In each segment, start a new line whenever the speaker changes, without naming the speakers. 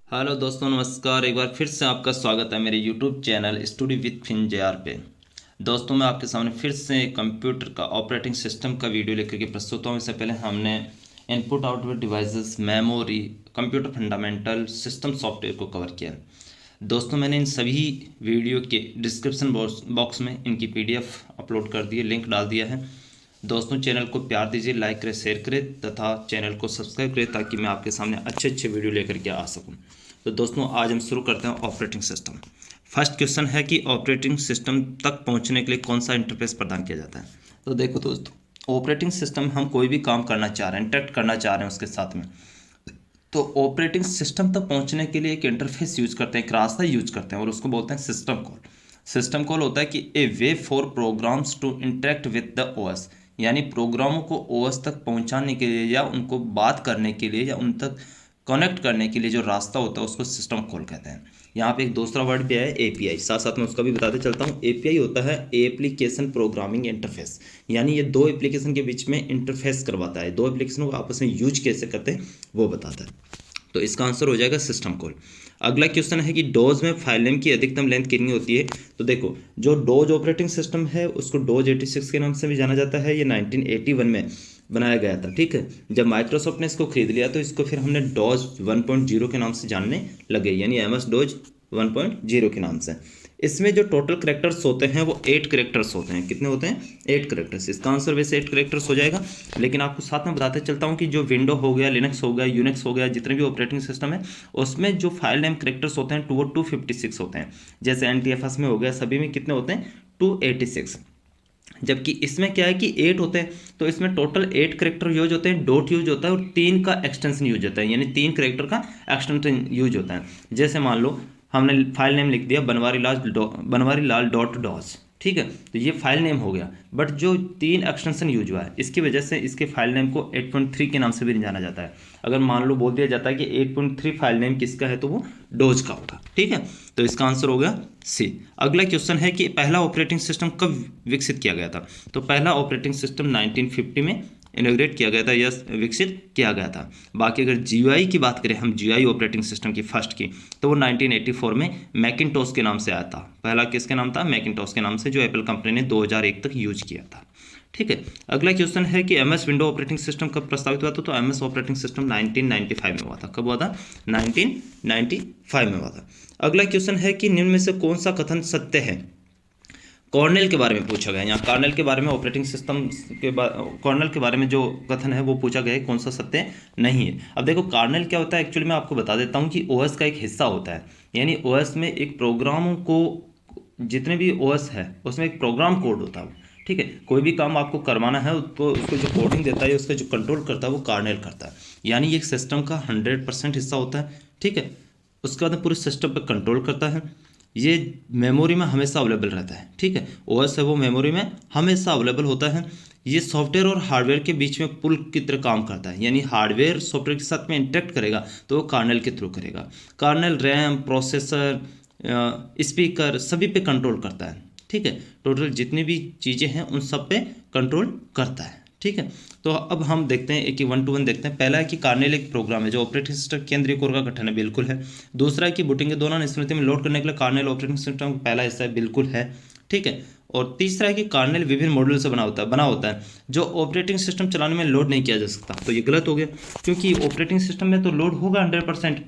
Hello दोस्तों, नमस्कार। एक बार फिर से आपका स्वागत है मेरे यूट्यूब चैनल स्टडी विद फिन जे आर पे। दोस्तों, मैं आपके सामने फिर से कंप्यूटर का ऑपरेटिंग सिस्टम का वीडियो लेकर के प्रस्तुत हूँ। इससे पहले हमने input output devices, memory, computer fundamental, system software को कवर किया। दोस्तों, मैंने इन सभी वीडियो के डिस्क्रिप्शन बॉक्स में इनकी PDF अपलोड कर दी है, लिंक डाल दिया है। दोस्तों, चैनल को प्यार दीजिए, लाइक करें, शेयर करें तथा चैनल को सब्सक्राइब करें ताकि मैं आपके सामने अच्छे अच्छे वीडियो लेकर के आ सकूं। तो दोस्तों, आज हम शुरू करते हैं ऑपरेटिंग सिस्टम। फर्स्ट क्वेश्चन है कि ऑपरेटिंग सिस्टम तक पहुंचने के लिए कौन सा इंटरफेस प्रदान किया जाता है। तो देखो दोस्तों, ऑपरेटिंग सिस्टम हम कोई भी काम करना चाह रहे हैं, इंटरेक्ट करना चाह रहे हैं उसके साथ में, तो ऑपरेटिंग सिस्टम तक पहुंचने के लिए एक इंटरफेस यूज करते हैं, एक रास्ता यूज करते हैं और उसको बोलते हैं सिस्टम कॉल। सिस्टम कॉल होता है कि a way for programs to interact with the OS, यानी प्रोग्रामों को ओएस तक पहुंचाने के लिए या उनको बात करने के लिए या उन तक कनेक्ट करने के लिए जो रास्ता होता है उसको सिस्टम कॉल कहते हैं। यहाँ पे एक दूसरा वर्ड भी है API, साथ साथ में उसका भी बताते चलता हूँ। API होता है एप्लीकेशन प्रोग्रामिंग इंटरफेस, यानी ये दो एप्लीकेशन के बीच में इंटरफेस करवाता है, दो एप्लीकेशन को आपस में यूज कैसे करते हैं वो बताता है। तो इसका आंसर हो जाएगा सिस्टम कॉल। अगला क्वेश्चन है कि डोज में फाइल नेम की अधिकतम लेंथ कितनी होती है। तो देखो, जो डोज ऑपरेटिंग सिस्टम है उसको डोज 86 के नाम से भी जाना जाता है। ये 1981 में बनाया गया था, ठीक है। जब माइक्रोसॉफ्ट ने इसको खरीद लिया तो इसको फिर हमने डोज 1.0 के नाम से जानने लगे, यानी MS डोज 1.0 के नाम से। इसमें जो टोटल करेक्टर्स होते हैं वो 8 करेक्टर्स होते हैं। कितने होते हैं? 8 करेक्टर्स। इसका आंसर वैसे 8 करेक्टर्स हो जाएगा, लेकिन आपको साथ में बताते चलता हूँ कि जो विंडो हो गया, लिनक्स हो गया, यूनिक्स हो गया, जितने भी ऑपरेटिंग सिस्टम है उसमें जो फाइल नेम करेक्टर्स होते हैं वो 256 होते हैं। जैसे NTFS में हो गया, सभी में कितने होते हैं? 286। जबकि इसमें क्या है कि 8 होते हैं, तो इसमें टोटल 8 करेक्टर यूज होते हैं, डॉट यूज होता है और 3 का एक्सटेंशन यूज होता है, यानी 3 करेक्टर का एक्सटेंशन यूज होता है। जैसे मान लो हमने फाइल नेम लिख दिया बनवारी लाल डॉट डॉस, ठीक है, तो ये फाइल नेम हो गया। बट जो 3 एक्सटेंशन यूज हुआ है इसकी वजह से इसके फाइल नेम को 8.3 के नाम से भी जाना जाता है। अगर मान लो बोल दिया जाता है कि 8.3 फाइल नेम किसका है तो वो डोज का होगा, ठीक है। तो इसका आंसर हो गया C। अगला क्वेश्चन है कि पहला ऑपरेटिंग सिस्टम कब विकसित किया गया था। तो पहला ऑपरेटिंग सिस्टम 1950 में इनोग्रेट किया गया था या विकसित किया गया था। बाकी अगर GUI की बात करें हम, GUI ऑपरेटिंग सिस्टम की फर्स्ट की, तो वो 1984 में मैकिनटॉश के नाम से आया था। पहला किसके नाम था? मैकिनटॉश के नाम से, जो एप्पल कंपनी ने 2001 तक यूज किया था, ठीक है। अगला क्वेश्चन है कि MS विंडो ऑपरेटिंग सिस्टम कब प्रस्तावित हुआ था। तो MS ऑपरेटिंग सिस्टम 1995 में हुआ था। कब हुआ था? 1995 में हुआ था। अगला क्वेश्चन है कि निम्न में से कौन सा कथन सत्य है। कर्नेल के बारे में पूछा गया है। यहाँ कर्नेल के बारे में, ऑपरेटिंग सिस्टम के कर्नेल के बारे में जो कथन है वो पूछा गया है, कौन सा सत्य नहीं है। अब देखो, कर्नेल क्या होता है, एक्चुअली मैं आपको बता देता हूँ कि OS का एक हिस्सा होता है। यानी OS में एक प्रोग्रामों को, जितने भी OS है उसमें एक प्रोग्राम कोड होता है, ठीक है। कोई भी काम आपको करवाना है तो उसको जो कोडिंग देता है, उसका जो कंट्रोल करता है वो कर्नेल करता है। यानी ये एक सिस्टम का 100% हिस्सा होता है, ठीक है। उसके बाद पूरे सिस्टम पर कंट्रोल करता है। ये मेमोरी में हमेशा अवेलेबल रहता है, ठीक है। OS है वो मेमोरी में हमेशा अवेलेबल होता है। ये सॉफ्टवेयर और हार्डवेयर के बीच में पुल की तरह काम करता है, यानी हार्डवेयर सॉफ्टवेयर के साथ में इंटरेक्ट करेगा तो वो कर्नेल के थ्रू करेगा। कर्नेल रैम, प्रोसेसर, स्पीकर सभी पे कंट्रोल करता है, ठीक है। टोटल जितनी भी चीज़ें हैं उन सब पे कंट्रोल करता है, ठीक है। तो अब हम देखते हैं एक 1 to 1 देखते हैं। पहला है कि कर्नेल एक प्रोग्राम है जो ऑपरेटिंग सिस्टम केंद्रीय कोर का गठन है, बिल्कुल है। दूसरा है कि बूटिंग के दौरान स्मृति में लोड करने के लिए कर्नेल ऑपरेटिंग सिस्टम का पहला हिस्सा है, बिल्कुल है, ठीक है। और तीसरा है कि कर्नेल विभिन्न मॉड्यूल से बना होता है जो ऑपरेटिंग सिस्टम चलाने में लोड नहीं किया जा सकता। तो ये गलत हो गया, क्योंकि ऑपरेटिंग सिस्टम में तो लोड होगा 100%।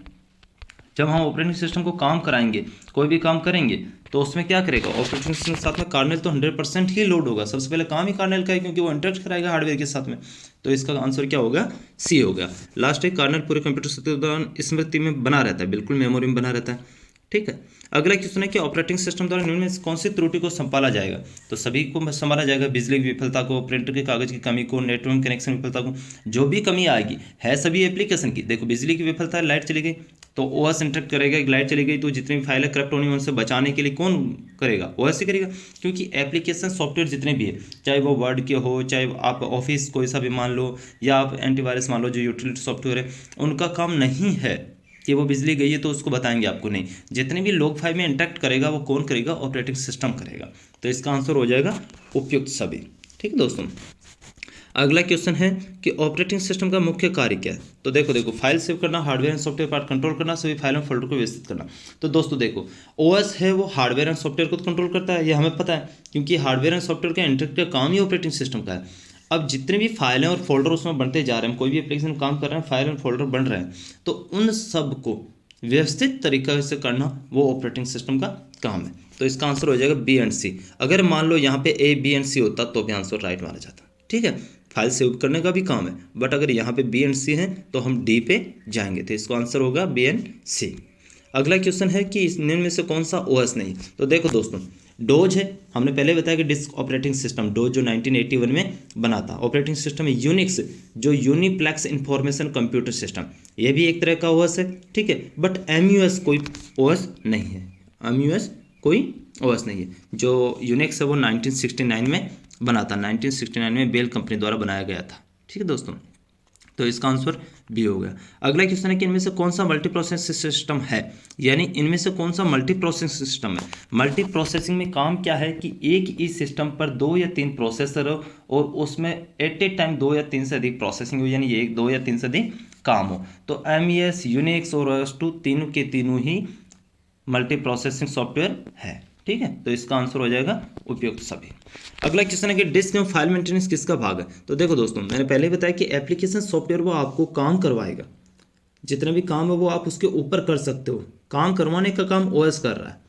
जब हम ऑपरेटिंग सिस्टम को काम कराएंगे, कोई भी काम करेंगे, तो उसमें क्या करेगा ऑपरेटिंग सिस्टम के साथ में कर्नेल तो 100% ही लोड होगा। सबसे पहले काम ही कर्नेल का है, क्योंकि वो इंटरेक्ट कराएगा हार्डवेयर के साथ में। तो इसका आंसर क्या होगा? C हो गया। लास्ट है, कर्नेल पूरे कंप्यूटर सिस्टम के दौरान स्मृति में बना रहता है, बिल्कुल मेमोरी में बना रहता है, ठीक है। अगला क्वेश्चन है कि ऑपरेटिंग सिस्टम द्वारा निम्न में से कौन सी त्रुटि को संभाला जाएगा। तो सभी को संभाला जाएगा, बिजली की विफलता को, प्रिंटर के कागज की कमी को, नेटवर्क कनेक्शन विफलता को। जो भी कमी आएगी है सभी एप्लीकेशन की। देखो, बिजली की विफलता है, लाइट चली गई तो OS इंटरेक्ट करेगा। एक लाइट चली गई तो जितनी भी फाइल है करप्ट होनी, उनसे बचाने के लिए कौन करेगा? OS ही करेगा, क्योंकि एप्लीकेशन सॉफ्टवेयर जितने भी है, चाहे वो वर्ड के हो, चाहे आप ऑफिस कोई सा भी मान लो, या आप एंटीवायरस मान लो, जो यूटिलिटी सॉफ्टवेयर है, उनका काम नहीं है कि वो बिजली गई है तो उसको बताएंगे आपको, नहीं। जितने भी लोग फाइल में इंटरेक्ट करेगा वो कौन करेगा? ऑपरेटिंग सिस्टम करेगा। तो इसका आंसर हो जाएगा उपयुक्त सभी, ठीक है दोस्तों। अगला क्वेश्चन है कि ऑपरेटिंग सिस्टम का मुख्य कार्य क्या है। तो देखो फाइल सेव करना, hardware and software part control करना, सभी फाइल एंड फोल्डर को व्यवस्थित करना। तो दोस्तों देखो, ओएस है वो हार्डवेयर एंड सॉफ्टवेयर को कंट्रोल करता है, ये हमें पता है, क्योंकि हार्डवेयर एंड सॉफ्टवेयर का इंटरकनेक्ट का काम ही ऑपरेटिंग सिस्टम का है। अब जितने भी फाइलें और फोल्डर उसमें बनते जा रहे हैं, कोई भी एप्लीकेशन काम कर रहे हैं, फाइल एंड फोल्डर बन रहे हैं, तो उन सब को व्यवस्थित तरीके से करना वो ऑपरेटिंग सिस्टम का काम है। तो इसका आंसर हो जाएगा बी एंड सी। अगर मान लो यहाँ पे ए बी एंड सी होता तो भी आंसर राइट माना जाता। ठीक है, फाइल सेव करने का भी काम है, बट अगर यहाँ पे बी एंड सी है तो हम डी पे जाएंगे, तो इसका आंसर होगा बी एंड सी। अगला क्वेश्चन है कि निम्न में से कौन सा ओएस नहीं। तो देखो दोस्तों, डोज है, हमने पहले बताया कि डिस्क ऑपरेटिंग सिस्टम, डोज जो 1981 में बना था। ऑपरेटिंग सिस्टम है यूनिक्स, जो यूनिप्लेक्स इंफॉर्मेशन कंप्यूटर सिस्टम, ये भी एक तरह का ओएस है। ठीक है, बट एमयूएस कोई ओएस नहीं है, एमयूएस कोई ओएस नहीं है। जो यूनिक्स है वो 1969 में बना था, 1969 में बेल कंपनी द्वारा बनाया गया था। ठीक है दोस्तों, तो इसका आंसर बी हो गया। अगला क्वेश्चन है कि इनमें से कौन सा मल्टी प्रोसेसिंग सिस्टम है, यानी इनमें से कौन सा मल्टी प्रोसेसिंग सिस्टम है। मल्टी प्रोसेसिंग में काम क्या है कि एक ही सिस्टम पर 2 या 3 प्रोसेसर हो और उसमें एट ए टाइम 2 या 3 से अधिक प्रोसेसिंग हो, यानी 1, 2 या 3 से अधिक काम हो। तो एमईएस, यूनिक्स और OS/2 तीनों के तीनों ही मल्टी प्रोसेसिंग सॉफ्टवेयर है। ठीक है, तो इसका आंसर हो जाएगा उपयुक्त सभी। अगला क्वेश्चन है कि डिस्क एवं फाइल मेंटेनेंस किसका भाग है। तो देखो दोस्तों, मैंने पहले ही बताया कि एप्लीकेशन सॉफ्टवेयर वो आपको काम करवाएगा, जितना भी काम है वो आप उसके ऊपर कर सकते हो, काम करवाने का काम ओएस कर रहा है।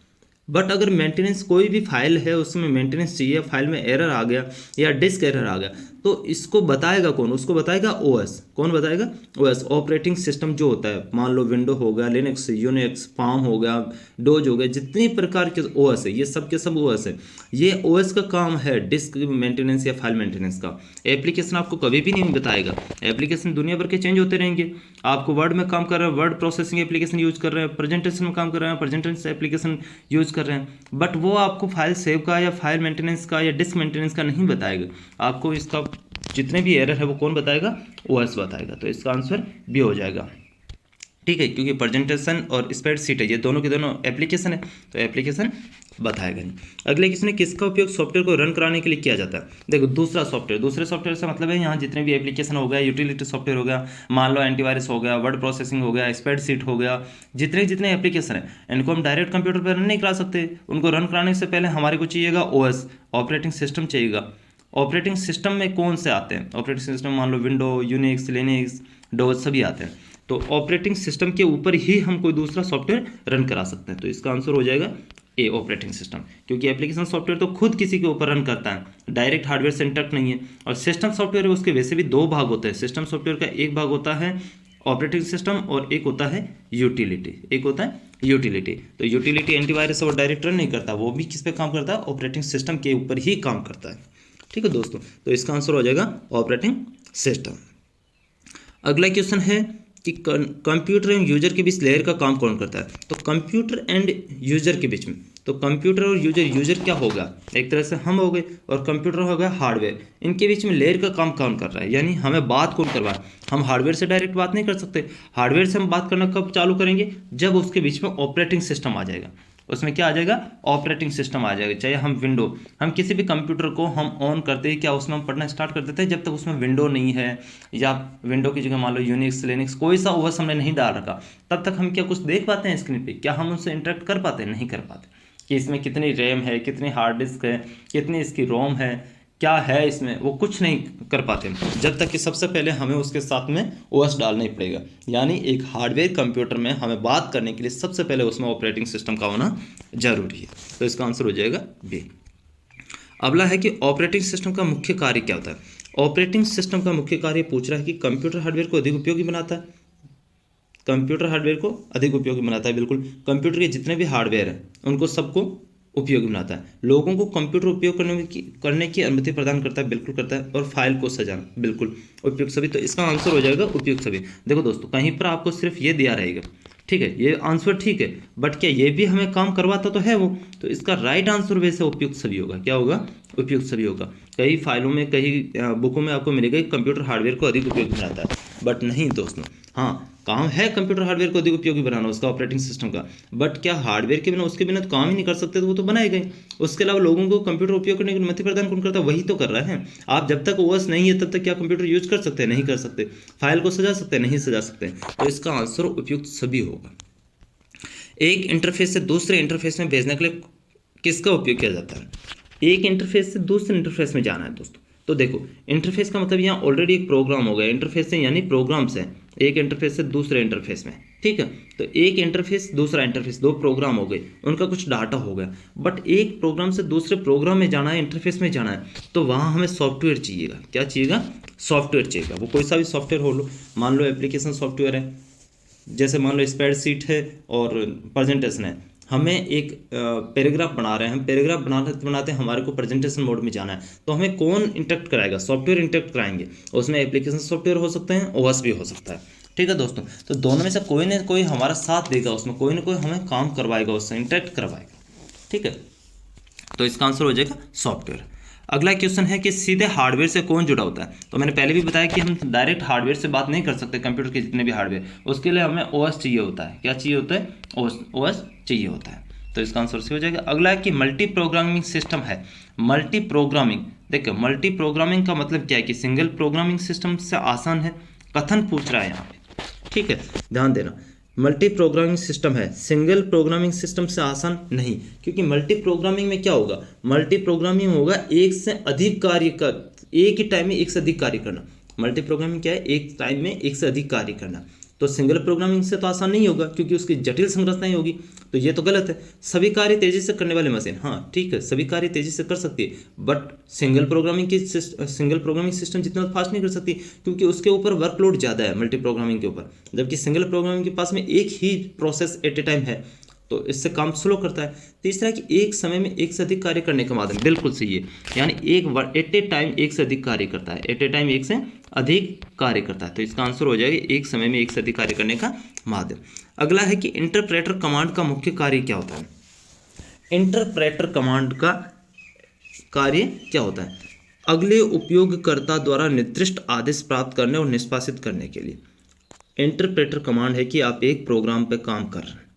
बट अगर मेंटेनेंस, कोई भी फाइल है उसमें मेंटेनेंस चाहिए, फाइल में एरर आ गया या डिस्क एरर आ गया, तो इसको बताएगा कौन, उसको बताएगा ओएस। कौन बताएगा? ओएस, ऑपरेटिंग सिस्टम जो होता है, मान लो विंडो हो गया, लिनक्स, यूनिक्स, पाम हो गया, डोज हो गया, जितनी प्रकार के ओएस है ये सब के सब ओएस है। ये ओएस का काम है डिस्क मेंटेनेंस या फाइल मेंटेनेंस का। एप्लीकेशन आपको कभी भी नहीं बताएगा, एप्लीकेशन दुनिया भर के चेंज होते रहेंगे। आपको वर्ड में काम कर रहे हैं, वर्ड प्रोसेसिंग एप्लीकेशन यूज कर रहे हैं, प्रेजेंटेशन में काम कर रहे हैं, प्रेजेंटेशन एप्लीकेशन यूज कर रहे हैं, बट वो आपको फाइल सेव का या फाइल मेंटेनेंस का या डिस्क मेंटेनेंस का नहीं बताएगा। आपको इसका जितने भी एरर है वो कौन बताएगा? ओएस बताएगा। तो इसका आंसर बी हो जाएगा। ठीक है, क्योंकि प्रेजेंटेशन और स्प्रेडशीट है, ये दोनों के दोनों एप्लीकेशन है, तो एप्लीकेशन बताएगा नहीं। अगले किसने, किसका उपयोग सॉफ्टवेयर को रन कराने के लिए किया जाता है। देखो, दूसरा सॉफ्टवेयर, दूसरे सॉफ्टवेयर से मतलब है यहाँ जितने भी एप्लीकेशन हो गया, यूटिलिटी सॉफ्टवेयर हो गया, मान लो एंटीवायरस हो गया, वर्ड प्रोसेसिंग हो गया, स्प्रेडशीट हो गया, जितने जितने एप्लीकेशन है इनको हम डायरेक्ट कंप्यूटर पर रन नहीं करा सकते। उनको रन कराने से पहले हमारे को चाहिएगा ओएस, ऑपरेटिंग सिस्टम चाहिएगा। ऑपरेटिंग सिस्टम में कौन से आते हैं? ऑपरेटिंग सिस्टम मान लो विंडो, यूनिक्स, लिनक्स, डोज सभी आते हैं। तो ऑपरेटिंग सिस्टम के ऊपर ही हम कोई दूसरा सॉफ्टवेयर रन करा सकते हैं। तो इसका आंसर हो जाएगा ए, ऑपरेटिंग सिस्टम, क्योंकि एप्लीकेशन सॉफ्टवेयर तो खुद किसी के ऊपर रन करता है, डायरेक्ट हार्डवेयर से इंटरेक्ट नहीं है। और सिस्टम सॉफ्टवेयर है उसके वैसे भी 2 भाग होते हैं। सिस्टम सॉफ्टवेयर का एक भाग होता है ऑपरेटिंग सिस्टम और एक होता है यूटिलिटी, एक होता है यूटिलिटी। तो यूटिलिटी एंटीवायरस और डायरेक्ट रन नहीं करता, वो भी किस पे काम करता है? ऑपरेटिंग सिस्टम के ऊपर ही काम करता है। ठीक है दोस्तों, तो इसका आंसर हो जाएगा ऑपरेटिंग सिस्टम। अगला क्वेश्चन है कि कंप्यूटर एंड यूजर के बीच लेयर का काम कौन करता है। तो कंप्यूटर एंड यूजर के बीच में, तो कंप्यूटर और यूजर क्या होगा? एक तरह से हम हो गए और कंप्यूटर हो गया हार्डवेयर। इनके बीच में लेयर का काम कौन कर रहा है, यानी हमें बात कौन करवा है? हम हार्डवेयर से डायरेक्ट बात नहीं कर सकते। हार्डवेयर से हम बात करना कब चालू करेंगे? जब उसके बीच में ऑपरेटिंग सिस्टम आ जाएगा। उसमें क्या आ जाएगा? ऑपरेटिंग सिस्टम आ जाएगा। चाहे हम विंडो, हम किसी भी कंप्यूटर को हम ऑन करते हैं, क्या उसमें हम पढ़ना स्टार्ट कर देते हैं जब तक उसमें विंडो नहीं है, या विंडो की जगह मान लो यूनिक्स, लिनक्स, कोई सा ओएस हमने नहीं डाल रखा, तब तक हम क्या कुछ देख पाते हैं स्क्रीन पे? क्या हम उनसे इंटरेक्ट कर पाते हैं? नहीं कर पाते। कि इसमें कितनी रैम है, कितनी हार्ड डिस्क है, कितनी इसकी रोम है, क्या है इसमें, वो कुछ नहीं कर पाते जब तक कि सबसे पहले हमें उसके साथ में ओएस डालना ही पड़ेगा। यानी एक हार्डवेयर कंप्यूटर में हमें बात करने के लिए सबसे पहले उसमें ऑपरेटिंग सिस्टम का होना जरूरी है। तो इसका आंसर हो जाएगा बी। अगला है कि ऑपरेटिंग सिस्टम का मुख्य कार्य क्या होता है। ऑपरेटिंग सिस्टम का मुख्य कार्य पूछ रहा है कि कंप्यूटर हार्डवेयर को अधिक उपयोगी बनाता है। कंप्यूटर हार्डवेयर को अधिक उपयोगी बनाता है, बिल्कुल। कंप्यूटर के जितने भी हार्डवेयर हैं उनको सबको उपयोगी बनाता है। लोगों को कंप्यूटर उपयोग करने की अनुमति प्रदान करता है, बिल्कुल करता है। और फाइल को सजाना, बिल्कुल उपयुक्त सभी। तो इसका आंसर हो जाएगा उपयुक्त सभी। देखो दोस्तों, कहीं पर आपको सिर्फ ये दिया रहेगा, ठीक है, ये आंसर ठीक है, बट क्या ये भी हमें काम करवाता तो है वो? तो इसका राइट आंसर वैसे उपयुक्त सभी होगा। क्या होगा? उपयुक्त सभी होगा। कई फाइलों में, कई बुकों में आपको मिलेगा कि कंप्यूटर हार्डवेयर को अधिक उपयोगी बनाता है, बट नहीं दोस्तों। हाँ, काम है कंप्यूटर हार्डवेयर को अधिक उपयोगी बनाना उसका ऑपरेटिंग सिस्टम का, बट क्या हार्डवेयर के बिना उसके बिना तो काम ही नहीं कर सकते, तो वो तो बनाए गए। उसके अलावा लोगों को कंप्यूटर उपयोग करने की अनुमति प्रदान कौन करता है? वही तो कर रहा है। आप जब तक ओएस नहीं है तब तक क्या कंप्यूटर यूज कर सकते हैं? नहीं कर सकते। फाइल को सजा सकते हैं? नहीं सजा सकते। तो इसका आंसर उपयुक्त सभी होगा। एक इंटरफेस से दूसरे इंटरफेस में भेजने के लिए किसका उपयोग किया जाता है? एक इंटरफेस से दूसरे इंटरफेस में जाना है दोस्तों, तो देखो इंटरफेस का मतलब यहाँ ऑलरेडी एक प्रोग्राम हो गया। इंटरफेस से यानी प्रोग्राम्स है, एक इंटरफेस से दूसरे इंटरफेस में, ठीक है। तो एक इंटरफेस दूसरा इंटरफेस, दो प्रोग्राम हो गए, उनका कुछ डाटा हो गया। बट एक प्रोग्राम से दूसरे प्रोग्राम में जाना है, इंटरफेस में जाना है, तो वहाँ हमें सॉफ्टवेयर चाहिएगा। क्या चाहिएगा? सॉफ्टवेयर चाहिएगा। वो कोई सा भी सॉफ्टवेयर हो लो, मान लो एप्लीकेशन सॉफ्टवेयर है, जैसे मान लो स्प्रेडशीट है और प्रेजेंटेशन है। हमें एक पैराग्राफ बना रहे हैं, हम पैराग्राफ बनाते बनाते हमारे को प्रेजेंटेशन मोड में जाना है, तो हमें कौन इंटरेक्ट कराएगा? सॉफ्टवेयर इंटरेक्ट कराएंगे। उसमें एप्लीकेशन सॉफ्टवेयर हो सकते हैं, ओएस भी हो सकता है, ठीक है दोस्तों। तो दोनों में से कोई ना कोई हमारा साथ देगा, उसमें कोई ना कोई हमें काम करवाएगा, उससे इंटरेक्ट करवाएगा, ठीक है। तो इसका आंसर हो जाएगा सॉफ्टवेयर। अगला क्वेश्चन है कि सीधे हार्डवेयर से कौन जुड़ा होता है? तो मैंने पहले भी बताया कि हम डायरेक्ट हार्डवेयर से बात नहीं कर सकते, कंप्यूटर के जितने भी हार्डवेयर, उसके लिए हमें ओएस चाहिए होता है। क्या चाहिए होता है? ओएस चाहिए होता है। तो इसका आंसर से हो जाएगा। अगला है कि मल्टी प्रोग्रामिंग सिस्टम है। मल्टी प्रोग्रामिंग, देखो मल्टी प्रोग्रामिंग का मतलब क्या है कि सिंगल प्रोग्रामिंग सिस्टम से आसान है, कथन पूछ रहा है यहाँ पे, ठीक है, ध्यान देना। मल्टी प्रोग्रामिंग सिस्टम है, सिंगल प्रोग्रामिंग सिस्टम से आसान नहीं, क्योंकि मल्टी प्रोग्रामिंग में क्या होगा? मल्टी प्रोग्रामिंग होगा एक से अधिक कार्य कर, एक ही टाइम में एक से अधिक कार्य करना। मल्टी प्रोग्रामिंग क्या है? एक टाइम में एक से अधिक कार्य करना। तो सिंगल प्रोग्रामिंग से तो आसान नहीं होगा, क्योंकि उसकी जटिल संरचनाएं होगी, तो ये तो गलत है। सभी कार्य तेजी से करने वाली मशीन, हाँ ठीक है, सभी कार्य तेजी से कर सकती है, बट सिंगल प्रोग्रामिंग सिस्टम जितना फास्ट नहीं कर सकती, क्योंकि उसके ऊपर वर्कलोड ज़्यादा है मल्टी प्रोग्रामिंग के ऊपर, जबकि सिंगल प्रोग्रामिंग के पास में एक ही प्रोसेस एट ए टाइम है, तो इससे काम स्लो करता है। तीसरा कि एक समय में एक से अधिक कार्य करने के माध्यम, बिल्कुल सही है, यानी एक एट ए टाइम एक से अधिक कार्य करता है, एट ए टाइम एक से अधिक कार्य करता है। तो इसका आंसर हो जाएगा एक समय में एक से अधिक कार्य करने का माध्यम। अगला है कि इंटरप्रेटर कमांड का मुख्य कार्य क्या होता है? इंटरप्रेटर कमांड का कार्य क्या होता है? अगले उपयोगकर्ता द्वारा निर्दिष्ट आदेश प्राप्त करने और निष्पादित करने के लिए। इंटरप्रेटर कमांड है कि आप एक प्रोग्राम पे काम कर रहे हैं,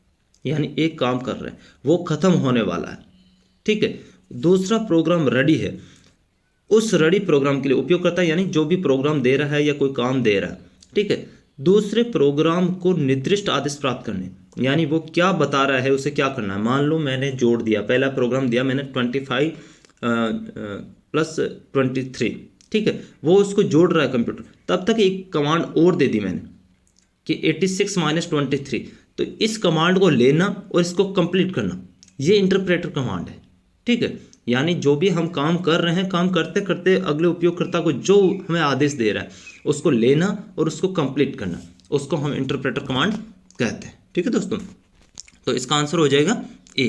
यानी एक काम कर रहे हैं, वो खत्म होने वाला है, ठीक है, दूसरा प्रोग्राम रेडी है, उस रेडी प्रोग्राम के लिए उपयोगकर्ता यानी जो भी प्रोग्राम दे रहा है या कोई काम दे रहा है, ठीक है, दूसरे प्रोग्राम को निर्दिष्ट आदेश प्राप्त करने, यानी वो क्या बता रहा है उसे क्या करना है। मान लो मैंने जोड़ दिया, पहला प्रोग्राम दिया मैंने 25 + 23, ठीक है, वो उसको जोड़ रहा है कंप्यूटर, तब तक एक कमांड और दे दी मैंने कि 86 - 23, तो इस कमांड को लेना और इसको कंप्लीट करना, ये इंटरप्रेटर कमांड है, ठीक है। यानी जो भी हम काम कर रहे हैं, काम करते करते अगले उपयोगकर्ता को जो हमें आदेश दे रहा है उसको लेना और उसको कंप्लीट करना, उसको हम इंटरप्रेटर कमांड कहते हैं, ठीक है दोस्तों। तो इसका आंसर हो जाएगा ए,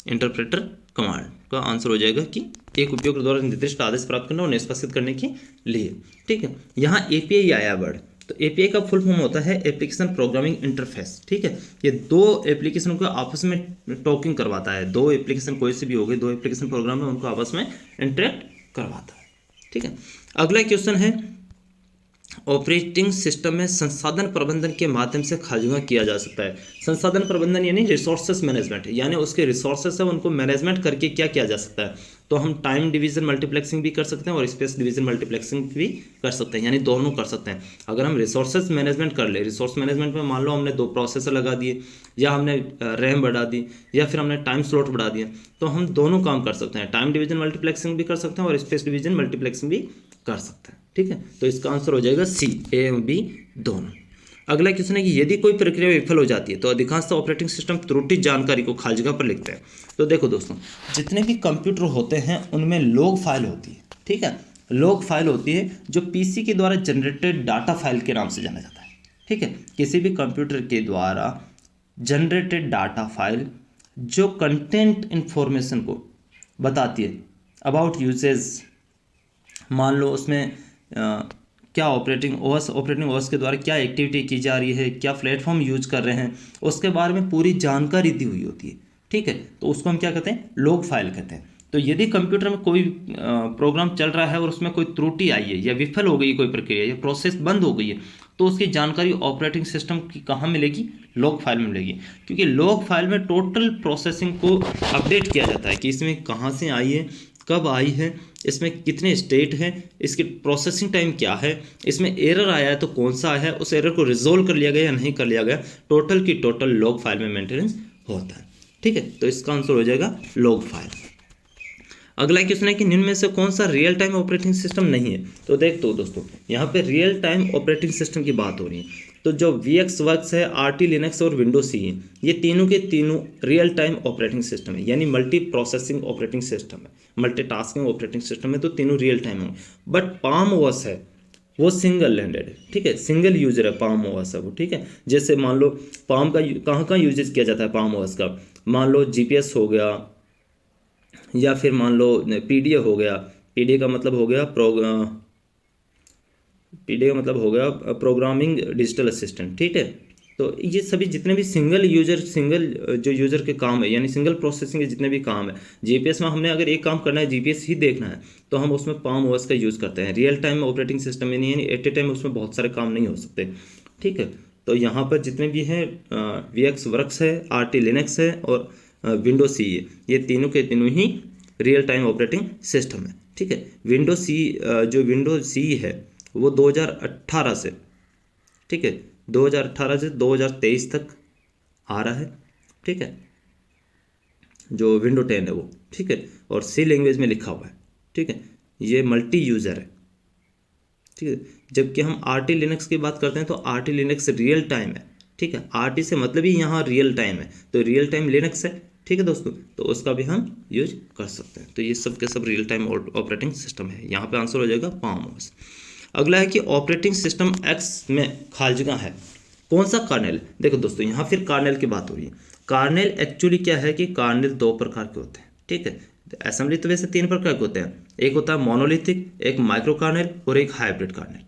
इंटरप्रेटर कमांड का आंसर हो जाएगा कि एक उपयोगकर्ता द्वारा निर्दिष्ट आदेश प्राप्त करना और निष्पादित करने के लिए, ठीक है। यहाँ एपीआई आया वर्ड, तो एपीआई का फुल फॉर्म होता है एप्लीकेशन प्रोग्रामिंग इंटरफेस, ठीक है। ये दो एप्लीकेशन को आपस में टॉकिंग करवाता है, दो एप्लीकेशन कोई से भी हो गए, दो एप्लीकेशन प्रोग्राम में उनको आपस में इंटरेक्ट करवाता है, ठीक है। अगला क्वेश्चन है ऑपरेटिंग सिस्टम में संसाधन प्रबंधन के माध्यम से खाजूगा किया जा सकता है। संसाधन प्रबंधन यानी रिसोर्सेस मैनेजमेंट, यानी उसके रिसोर्सेस है उनको मैनेजमेंट करके क्या किया जा सकता है। तो हम टाइम डिवीजन मल्टीप्लेक्सिंग भी कर सकते हैं और स्पेस डिवीजन मल्टीप्लेक्सिंग भी कर सकते हैं, यानी दोनों कर सकते हैं। अगर हम रिसोर्सेज मैनेजमेंट कर ले, रिसोर्स मैनेजमेंट में मान लो हमने 2 प्रोसेसर लगा दिए, या हमने रैम बढ़ा दी, या फिर हमने टाइम स्लॉट बढ़ा दिया, तो हम दोनों काम कर सकते हैं, टाइम डिवीजन मल्टीप्लेक्सिंग भी कर सकते हैं और स्पेस डिवीजन मल्टीप्लेक्सिंग भी कर सकते हैं, ठीक है। तो इसका आंसर हो जाएगा सी, ए और बी दोनों। अगला क्वेश्चन है कि यदि कोई प्रक्रिया विफल हो जाती है तो अधिकांशतः ऑपरेटिंग सिस्टम त्रुटि जानकारी को खाली जगह पर लिखते हैं। तो देखो दोस्तों, जितने भी कंप्यूटर होते हैं उनमें लॉग फाइल होती है, ठीक है, लॉग फाइल होती है जो पीसी के द्वारा जनरेटेड डाटा फाइल के नाम से जाना जाता है, ठीक है। किसी भी कंप्यूटर के द्वारा जनरेटेड डाटा फाइल जो कंटेंट इंफॉर्मेशन को बताती है अबाउट यूजेज, मान लो उसमें क्या ऑपरेटिंग ओएस के द्वारा क्या एक्टिविटी की जा रही है, क्या प्लेटफॉर्म यूज कर रहे हैं, उसके बारे में पूरी जानकारी दी हुई होती है, ठीक है। तो उसको हम क्या कहते हैं? लॉग फाइल कहते हैं। तो यदि कंप्यूटर में कोई प्रोग्राम चल रहा है और उसमें कोई त्रुटि आई है या विफल हो गई कोई प्रक्रिया या प्रोसेस बंद हो गई है, तो उसकी जानकारी ऑपरेटिंग सिस्टम की कहाँ मिलेगी, लॉग फाइल में मिलेगी, क्योंकि लॉग फाइल में टोटल प्रोसेसिंग को अपडेट किया जाता है कि इसमें कहाँ से आई है, कब आई है, इसमें कितने स्टेट हैं, इसकी प्रोसेसिंग टाइम क्या है, इसमें एरर आया है तो कौन सा आया है, उस एरर को रिजोल्व कर लिया गया या नहीं कर लिया गया, टोटल की टोटल लॉग फाइल में मेंटेनेंस होता है। ठीक है, तो इसका आंसर हो जाएगा लॉग फाइल। अगला क्वेश्चन है कि निम्न में से कौन सा रियल टाइम ऑपरेटिंग सिस्टम नहीं है। तो देख दो दोस्तों, यहाँ पे रियल टाइम ऑपरेटिंग सिस्टम की बात हो रही है, तो जो VxWorks है, RT लिनक्स और विंडोज सी है, ये तीनों के तीनों रियल टाइम ऑपरेटिंग सिस्टम है, यानी मल्टी प्रोसेसिंग ऑपरेटिंग सिस्टम है, मल्टीटास्किंग ऑपरेटिंग सिस्टम है, तो तीनों रियल टाइम होंगे। बट पाम ओएस है वो सिंगल लैंडेड है, ठीक है, सिंगल यूजर है पाम ओएस है वो, ठीक है। जैसे मान लो पाम का कहाँ कहाँ यूजेस किया जाता है पाम ओएस का, मान लो GPS हो गया, या फिर मान लो PDA हो गया, PDA का मतलब हो गया PDA का मतलब हो गया प्रोग्रामिंग डिजिटल असिस्टेंट, ठीक है। तो ये सभी जितने भी सिंगल जो यूज़र के काम है, यानी सिंगल प्रोसेसिंग के जितने भी काम है, GPS में हमने अगर एक काम करना है, GPS ही देखना है, तो हम उसमें पाम ओएस का यूज़ करते हैं। रियल टाइम ऑपरेटिंग सिस्टम में नहीं, यानी एट ए टाइम उसमें बहुत सारे काम नहीं हो सकते, ठीक है। तो यहाँ पर जितने भी हैं VxWorks है, RT लिनक्स है और विंडोज सी है, ये तीनों के तीनों ही रियल टाइम ऑपरेटिंग सिस्टम है, ठीक है। विंडोज सी है वो 2018 से, ठीक है, 2018 से 2023 तक आ रहा है, ठीक है, जो विंडो 10 है वो, ठीक है, और सी लैंग्वेज में लिखा हुआ है, ठीक है। ये मल्टी यूज़र है, ठीक है। जबकि हम RT लिनक्स की बात करते हैं तो RT लिनक्स रियल टाइम है, ठीक है, RT से मतलब ही यहाँ रियल टाइम है, तो रियल टाइम लिनक्स है, ठीक है दोस्तों, तो उसका भी हम यूज कर सकते हैं। तो ये सब के सब रियल टाइम ऑपरेटिंग सिस्टम है, यहाँ पे आंसर हो जाएगा पाम ओएस। अगला है कि ऑपरेटिंग सिस्टम X में खालिजगह है, कौन सा कर्नेल। देखो दोस्तों, यहाँ फिर कर्नेल की बात हो रही है। कर्नेल एक्चुअली क्या है कि कर्नेल दो प्रकार के होते हैं, ठीक है। असेंबली तो वैसे तीन प्रकार के होते हैं, एक होता है मोनोलिथिक, एक माइक्रो कर्नेल और एक हाइब्रिड कर्नेल।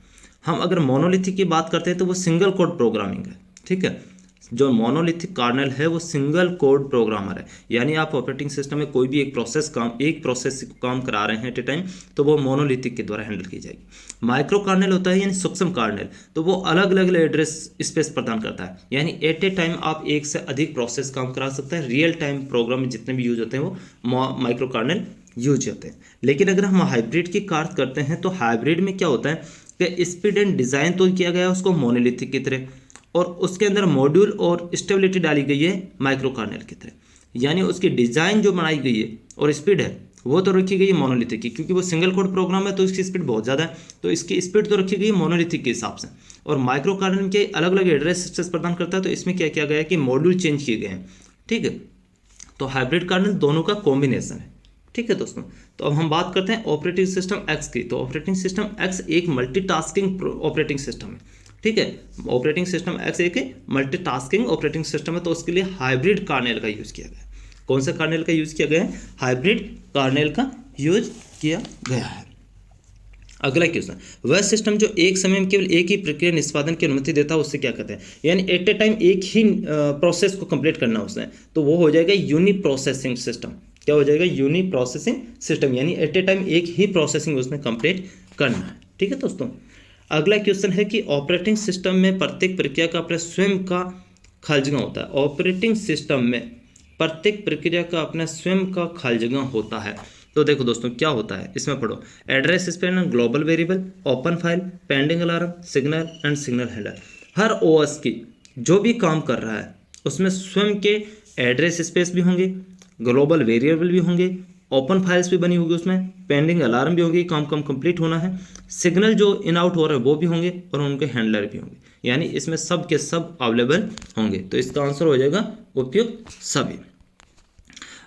हम अगर मोनोलिथिक की बात करते हैं तो वो सिंगल कोड प्रोग्रामिंग है, ठीक है। जो मोनोलिथिक कर्नेल है वो सिंगल कोड प्रोग्रामर है, यानी आप ऑपरेटिंग सिस्टम में कोई भी एक प्रोसेस को काम करा रहे हैं एट ए टाइम, तो वो मोनोलिथिक के द्वारा हैंडल की जाएगी। माइक्रो कर्नेल होता है यानी सूक्ष्म कर्नेल, तो वो अलग अलग एड्रेस स्पेस प्रदान करता है, यानी एट ए टाइम आप एक से अधिक प्रोसेस काम करा सकते हैं। रियल टाइम प्रोग्राम में जितने भी यूज होते हैं वो माइक्रो कर्नेल यूज होते हैं। लेकिन अगर हम हाइब्रिड की बात करते हैं तो हाइब्रिड में क्या होता है कि स्पीड एंड डिज़ाइन तो किया गया है उसको मोनोलिथिक की तरह, और उसके अंदर मॉड्यूल और स्टेबिलिटी डाली गई है माइक्रो कर्नेल की तरह, यानी उसकी डिज़ाइन जो बनाई गई है और स्पीड है वो तो रखी गई है मोनोलिथिक की, क्योंकि वो सिंगल कोड प्रोग्राम है तो इसकी स्पीड बहुत ज़्यादा है, तो इसकी स्पीड तो रखी गई है मोनोलिथिक के हिसाब से। और माइक्रो कर्नेल के अलग अलग एड्रेस स्पेस प्रदान करता है, तो इसमें क्या किया गया है कि मॉड्यूल चेंज किए गए हैं, ठीक है। तो हाइब्रिड कर्नेल दोनों का कॉम्बिनेशन है, ठीक है दोस्तों। तो अब हम बात करते हैं ऑपरेटिंग सिस्टम X की। तो ऑपरेटिंग सिस्टम X एक मल्टीटास्किंग ऑपरेटिंग सिस्टम है, ठीक है। ऑपरेटिंग सिस्टम X एक मल्टीटास्किंग ऑपरेटिंग सिस्टम है, तो उसके लिए हाइब्रिड कर्नेल का यूज़ किया गया है। कौन सा कर्नेल का यूज़ किया गया है? हाइब्रिड कर्नेल का यूज किया गया है। अगला क्वेश्चन, वह सिस्टम जो एक समय में केवल एक ही प्रक्रिया निष्पादन की अनुमति देता है उससे क्या कहते हैं? यानी एट ए टाइम एक ही प्रोसेस को कंप्लीट करना उसने, तो वो हो जाएगा यूनि प्रोसेसिंग सिस्टम। क्या हो जाएगा? यूनि प्रोसेसिंग सिस्टम, यानी एट ए टाइम एक ही प्रोसेसिंग उसने कंप्लीट करना है, ठीक है दोस्तों। अगला क्वेश्चन है कि ऑपरेटिंग सिस्टम में प्रत्येक प्रक्रिया का अपना स्वयं का खालिजगह होता है। ऑपरेटिंग सिस्टम में प्रत्येक प्रक्रिया का अपना स्वयं का खालिजगह होता है। तो देखो दोस्तों क्या होता है, इसमें पढ़ो, address space, global variable, open file, pending alarm, signal and signal handler. Her OS की जो भी काम कर रहा है उसमें स्वयं के एड्रेस स्पेस भी होंगे, ग्लोबल वेरिएबल भी होंगे, ओपन फाइल्स भी बनी होगी, उसमें पेंडिंग अलार्म भी होगी, काम कंप्लीट होना है, सिग्नल जो इन आउट हो रहे हैं वो भी होंगे, और उनके हैंडलर भी होंगे, यानी इसमें सब के सब अवेलेबल होंगे। तो इसका आंसर हो जाएगा उपयुक्त सभी।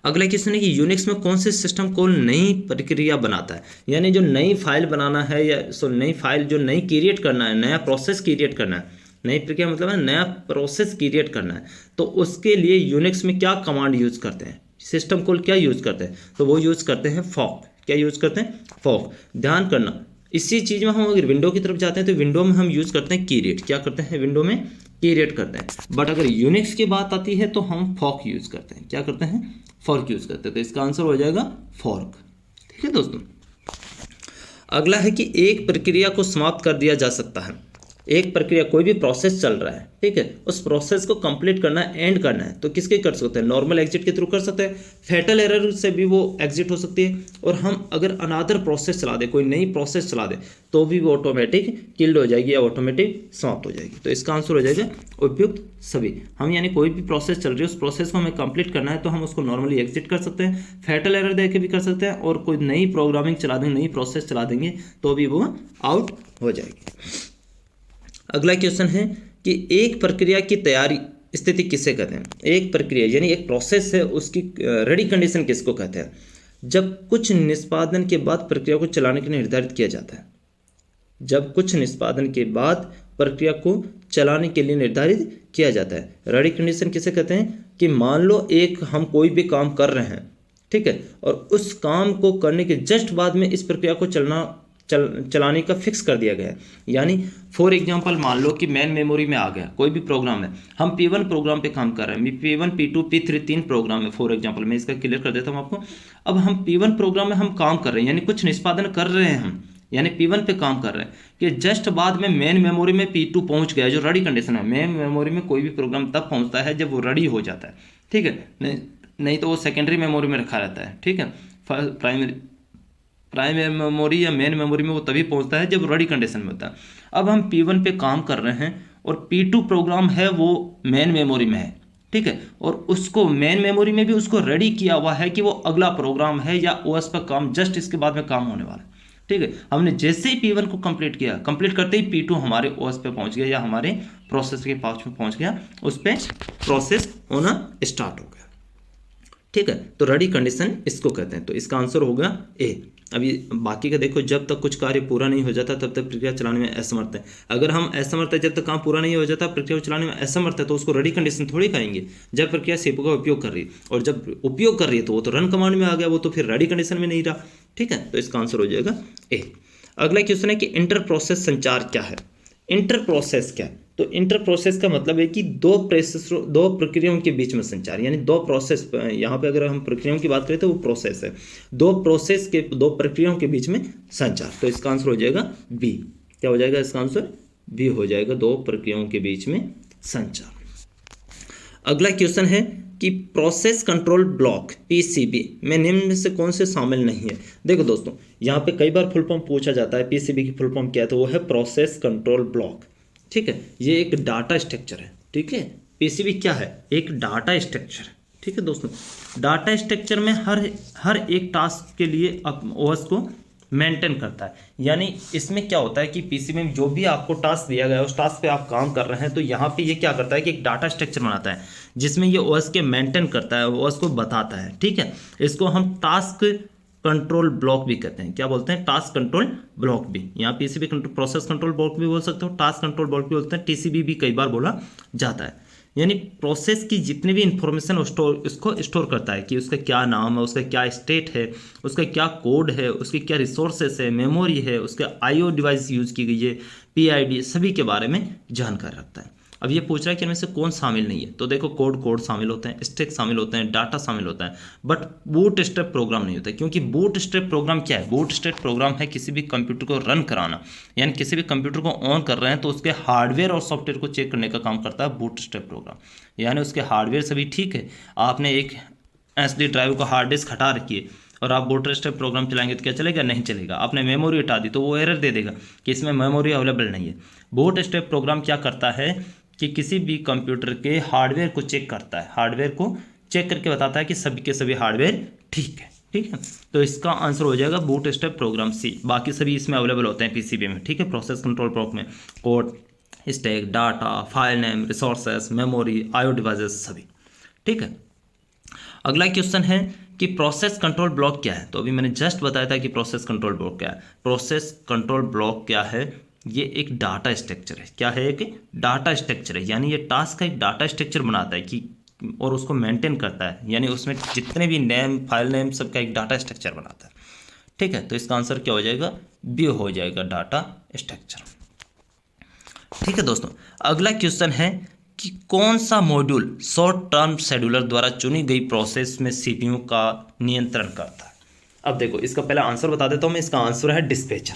अगला क्वेश्चन है कि यूनिक्स में कौन से सिस्टम कॉल नई प्रक्रिया बनाता है? यानी जो नई फाइल बनाना है या नई फाइल जो नई क्रिएट करना है, नया प्रोसेस क्रिएट करना है, नई प्रक्रिया मतलब है नया प्रोसेस क्रिएट करना है, तो उसके लिए यूनिक्स में क्या कमांड यूज करते हैं, सिस्टम कॉल क्या यूज करते हैं? तो वो यूज करते हैं फॉर्क। क्या यूज करते हैं? फॉर्क। ध्यान करना, इसी चीज़ में हम अगर विंडो की तरफ जाते हैं तो विंडो में हम यूज करते हैं कीरेट। क्या करते हैं? विंडो में कीरेट करते हैं। बट अगर यूनिक्स की बात आती है तो हम फॉर्क यूज करते हैं। क्या करते हैं? फॉर्क यूज करते हैं। तो इसका आंसर हो जाएगा फॉर्क, ठीक है दोस्तों। अगला है कि एक प्रक्रिया को समाप्त कर दिया जा सकता है, एक प्रक्रिया, कोई भी प्रोसेस चल रहा है, ठीक है, उस प्रोसेस को कंप्लीट करना है, एंड करना है, तो किसके कर सकते हैं? नॉर्मल एग्जिट के थ्रू कर सकते हैं, फैटल एरर से भी वो एग्जिट हो सकती है। और हम अगर अनादर प्रोसेस चला दे, कोई नई प्रोसेस चला दे, तो भी वो ऑटोमेटिक किल्ड हो जाएगी या ऑटोमेटिक समाप्त हो जाएगी। तो इसका आंसर हो जाएगा उपयुक्त सभी। हम यानी कोई भी प्रोसेस चल रही है, उस प्रोसेस को हमें कंप्लीट करना है तो हम उसको नॉर्मली एग्जिट कर सकते हैं, फैटल एरर दे के भी कर सकते हैं, और कोई नई प्रोग्रामिंग चला देंगे, नई प्रोसेस चला देंगे तो भी वो आउट हो जाएगी। अगला क्वेश्चन है कि एक प्रक्रिया की तैयारी स्थिति किसे कहते हैं? एक प्रक्रिया यानी एक प्रोसेस है, उसकी रेडी कंडीशन किसको कहते हैं? जब कुछ निष्पादन के बाद प्रक्रिया को चलाने के लिए निर्धारित किया जाता है। जब कुछ निष्पादन के बाद प्रक्रिया को चलाने के लिए निर्धारित किया जाता है। रेडी कंडीशन किसे कहते हैं? कि मान लो एक हम कोई भी काम कर रहे हैं, ठीक है, और उस काम को करने के जस्ट बाद में इस प्रक्रिया को चलाने का फिक्स कर दिया गया है। यानी फॉर एग्जांपल मान लो कि मेन मेमोरी में आ गया कोई भी प्रोग्राम है, हम P1 प्रोग्राम पे काम कर रहे हैं, P1 P2 P3 3 प्रोग्राम है फॉर एग्जांपल, मैं इसका क्लियर कर देता हूँ आपको। अब हम P1 प्रोग्राम में हम काम कर रहे हैं, यानी कुछ निष्पादन कर रहे हैं हम, यानी P1 पे काम कर रहे हैं कि जस्ट बाद में मेन मेमोरी में P2 पहुंच गया, जो रेडी कंडीशन है। मेन मेमोरी में कोई भी प्रोग्राम तब पहुंचता है जब वो रेडी हो जाता है, ठीक है, नहीं तो वो सेकेंडरी मेमोरी में रखा रहता है, ठीक है। प्राइमरी मेमोरी या मेन मेमोरी में वो तभी पहुंचता है जब रेडी कंडीशन में होता है। अब हम P1 पे काम कर रहे हैं और P2 प्रोग्राम है वो मेन मेमोरी में है, ठीक है, और उसको मेन मेमोरी में भी उसको रेडी किया हुआ है कि वो अगला प्रोग्राम है या ओएस पर काम जस्ट इसके बाद में काम होने वाला है, ठीक है। हमने जैसे ही P1 को कंप्लीट किया, कंप्लीट करते ही P2 हमारे ओएस पे पहुंच गया या हमारे प्रोसेस के पास में पहुंच गया, उस पर प्रोसेस होना स्टार्ट हो गया, ठीक है। तो रेडी कंडीशन इसको कहते हैं। तो इसका आंसर होगा ए। अभी बाकी का देखो, जब तक कुछ कार्य पूरा नहीं हो जाता तब तक प्रक्रिया चलाने में असमर्थ है। अगर हम असमर्थ है, जब तक काम पूरा नहीं हो जाता प्रक्रिया को चलाने में असमर्थ है, तो उसको रेडी कंडीशन थोड़ी कहेंगे। जब प्रक्रिया CPU का उपयोग कर रही है, और जब उपयोग कर रही है तो वो तो रन कमांड में आ गया, वो तो फिर रेडी कंडीशन में नहीं रहा, ठीक है। तो इसका आंसर हो जाएगा ए। अगला क्वेश्चन है कि इंटर प्रोसेस संचार क्या है? इंटर प्रोसेस क्या है? तो इंटर प्रोसेस का मतलब है कि दो प्रक्रियाओं के बीच में संचार, यानी दो प्रोसेस, यहाँ पे अगर हम प्रक्रियाओं की बात करें तो वो प्रोसेस है, दो प्रक्रियाओं के बीच में संचार। तो इसका आंसर हो जाएगा बी। क्या हो जाएगा इसका आंसर? बी हो जाएगा, दो प्रक्रियाओं के बीच में संचार। अगला क्वेश्चन है कि प्रोसेस कंट्रोल ब्लॉक PCB में निम्न में से कौन से शामिल नहीं है? देखो दोस्तों, यहाँ पे कई बार फुल फॉर्म पूछा जाता है, PCB की फुल फॉर्म क्या है? तो वो है प्रोसेस कंट्रोल ब्लॉक, ठीक है। ये एक डाटा स्ट्रक्चर है, ठीक है। PCB क्या है? एक डाटा स्ट्रक्चर है, ठीक है दोस्तों। डाटा स्ट्रक्चर में हर एक टास्क के लिए OS को मेंटेन करता है। यानी इसमें क्या होता है कि PCB में जो भी आपको टास्क दिया गया है, उस टास्क पे आप काम कर रहे हैं, तो यहाँ पे ये क्या करता है कि एक डाटा स्ट्रक्चर बनाता है जिसमें ये OS के मेंटेन करता है, OS को बताता है, ठीक है। इसको हम टास्क कंट्रोल ब्लॉक भी कहते हैं। क्या बोलते हैं? टास्क कंट्रोल ब्लॉक भी। यहाँ PCB प्रोसेस कंट्रोल ब्लॉक भी बोल सकते हो, टास्क कंट्रोल ब्लॉक भी बोलते हैं, TCB भी कई बार बोला जाता है। यानी प्रोसेस की जितनी भी इंफॉर्मेशन इसको स्टोर करता है कि उसका क्या नाम है, उसका क्या स्टेट है, उसका क्या कोड है, उसकी क्या रिसोर्सेस है, मेमोरी है, उसका IO डिवाइस यूज की गई है, PID, सभी के बारे में जानकारी रखता है। अब ये पूछ रहा है कि इनमें से कौन शामिल नहीं है? तो देखो, कोड शामिल होते हैं, स्टैक शामिल होते हैं, डाटा शामिल होता है, बट बूट स्ट्रैप प्रोग्राम नहीं होता है। क्योंकि बूट स्ट्रैप प्रोग्राम क्या है? बूट स्ट्रैप प्रोग्राम है किसी भी कंप्यूटर को रन कराना, यानी किसी भी कंप्यूटर को ऑन कर रहे हैं तो उसके हार्डवेयर और सॉफ्टवेयर को चेक करने का काम करता है बूट स्ट्रैप प्रोग्राम। यानी उसके हार्डवेयर सभी ठीक है, आपने एक SD ड्राइव को हार्ड डिस्क हटा रखी है और आप बूट स्ट्रैप प्रोग्राम चलाएंगे तो क्या चलेगा? नहीं चलेगा। आपने मेमोरी हटा दी तो वो एरर दे देगा कि इसमें मेमोरी अवेलेबल नहीं है। बूट स्ट्रैप प्रोग्राम क्या करता है कि किसी भी कंप्यूटर के हार्डवेयर को चेक करता है, हार्डवेयर को चेक करके बताता है कि सभी के सभी हार्डवेयर ठीक है, ठीक है। तो इसका आंसर हो जाएगा बूट स्ट्रैप प्रोग्राम सी। बाकी सभी इसमें अवेलेबल होते हैं PCB में, ठीक है। प्रोसेस कंट्रोल ब्लॉक में code, stack, data, file name, resources, memory, IO devices सभी, ठीक है। अगला क्वेश्चन है कि प्रोसेस कंट्रोल ब्लॉक क्या है? तो अभी मैंने जस्ट बताया था कि प्रोसेस कंट्रोल ब्लॉक क्या है। प्रोसेस कंट्रोल ब्लॉक क्या है? ये एक डाटा स्ट्रक्चर है। क्या है? एक डाटा स्ट्रक्चर है, यानी ये टास्क का एक डाटा स्ट्रक्चर बनाता है कि और उसको मेंटेन करता है, यानी उसमें जितने भी नेम, फाइल नेम, सबका एक डाटा स्ट्रक्चर बनाता है, ठीक है। तो इसका आंसर क्या हो जाएगा? बी हो जाएगा, डाटा स्ट्रक्चर, ठीक है दोस्तों। अगला क्वेश्चन है कि कौन सा मॉड्यूल शॉर्ट टर्म शेड्यूलर द्वारा चुनी गई प्रोसेस में CPU का नियंत्रण करता है? अब देखो, इसका पहला आंसर बता देता हूँ मैं। इसका आंसर है डिस्पैचर,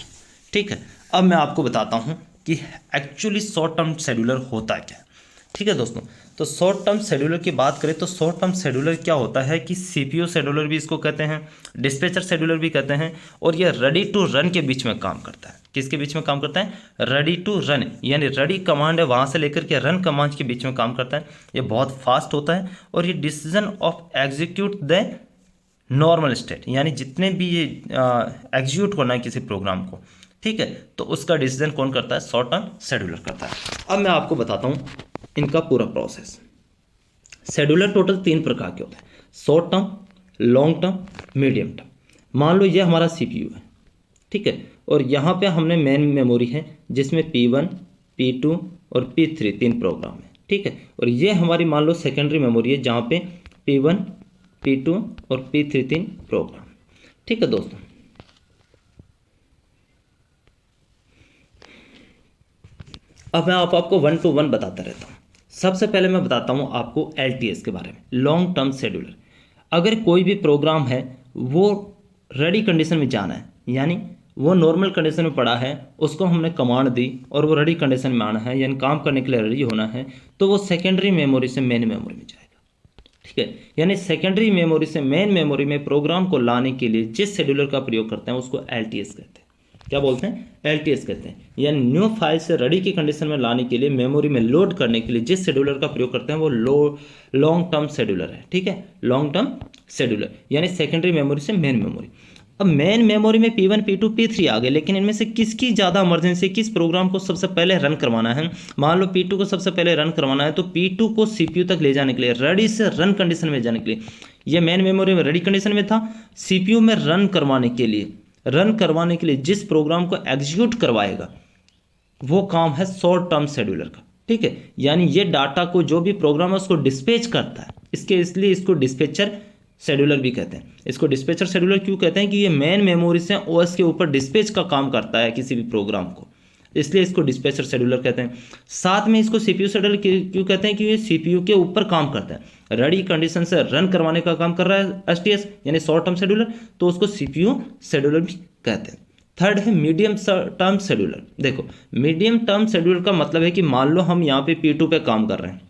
ठीक है। अब मैं आपको बताता हूँ कि एक्चुअली शॉर्ट टर्म शेड्यूलर होता क्या है। ठीक है दोस्तों, तो शॉर्ट टर्म शेड्यूलर की बात करें तो शॉर्ट टर्म शेड्यूलर क्या होता है कि सीपीयू शेड्यूलर भी इसको कहते हैं, डिस्पैचर शेड्यूलर भी कहते हैं, और ये रेडी टू रन के बीच में काम करता है। किसके बीच में काम करता है? रेडी टू रन, यानी रेडी कमांड है वहाँ से लेकर के रन कमांड के बीच में काम करता है। ये बहुत फास्ट होता है और ये decision of execute the normal state, यानी जितने भी ये एग्जीक्यूट करना है किसी प्रोग्राम को, ठीक है, तो उसका डिसीजन कौन करता है? शॉर्ट टर्म शेड्यूलर करता है। अब मैं आपको बताता हूँ इनका पूरा प्रोसेस। शेड्यूलर टोटल 3 प्रकार के होते हैं, short term, long term, medium term. मान लो ये हमारा सीपीयू है, ठीक है, और यहाँ पे हमने मेन मेमोरी है जिसमें P1, P2 और P3 3 प्रोग्राम है, ठीक है, और ये हमारी मान लो सेकेंडरी मेमोरी है जहाँ पे P1, P2 और P3 3 प्रोग्राम, ठीक है दोस्तों। अब मैं आपको 1 to 1 बताता रहता हूँ। सबसे पहले मैं बताता हूँ आपको LTS के बारे में, लॉन्ग टर्म शेड्यूलर। अगर कोई भी प्रोग्राम है वो रेडी कंडीशन में जाना है, यानी वो नॉर्मल कंडीशन में पड़ा है, उसको हमने कमांड दी और वो रेडी कंडीशन में आना है, यानी काम करने के लिए रेडी होना है, तो वो सेकेंडरी मेमोरी से मेन मेमोरी में जाएगा, ठीक है। यानी सेकेंडरी मेमोरी से मेन मेमोरी में प्रोग्राम को लाने के लिए जिस शेड्यूलर का प्रयोग करते हैं उसको LTS कहते हैं। क्या बोलते हैं? LTS कहते हैं। यानी न्यू फाइल से रेडी की कंडीशन में लाने के लिए, मेमोरी में लोड करने के लिए जिस शेड्यूलर का प्रयोग करते हैं वो लॉन्ग टर्म शेड्यूलर है, ठीक है, लॉन्ग टर्म शेड्यूलर, यानी सेकेंडरी मेमोरी से मेन मेमोरी। अब मेन मेमोरी में P1, P2, P3 आ गए, लेकिन इनमें से किसकी ज़्यादा इमरजेंसी, किस प्रोग्राम को सबसे पहले रन करवाना है? मान लो P2 को सबसे पहले रन करवाना है, तो P2 को CPU तक ले जाने के लिए, रेडी से रन कंडीशन में जाने के लिए, ये मेन मेमोरी में रेडी कंडीशन में था, CPU में रन करवाने के लिए जिस प्रोग्राम को एग्जीक्यूट करवाएगा वो काम है शॉर्ट टर्म शेड्यूलर का, ठीक है। यानी ये डाटा को जो भी प्रोग्राम है उसको डिस्पैच करता है, इसलिए इसको डिस्पैचर शेड्यूलर भी कहते हैं। इसको डिस्पैचर शेड्यूलर क्यों कहते हैं? कि ये मेन मेमोरी से OS के ऊपर डिस्पैच का काम करता है किसी भी प्रोग्राम को, इसलिए इसको डिस्पैचर शेड्यूलर कहते हैं। साथ में इसको CPU शेड्यूलर क्यों कहते हैं? कि ये CPU के ऊपर काम करता है, रेडी कंडीशन से रन करवाने का काम कर रहा है STS, यानी शॉर्ट टर्म शेड्यूलर, तो उसको CPU शेड्यूलर भी कहते हैं। थर्ड है मीडियम टर्म शेड्यूलर। देखो, मीडियम टर्म शेड्यूलर का मतलब है कि मान लो हम यहाँ पे P2 पे काम कर रहे हैं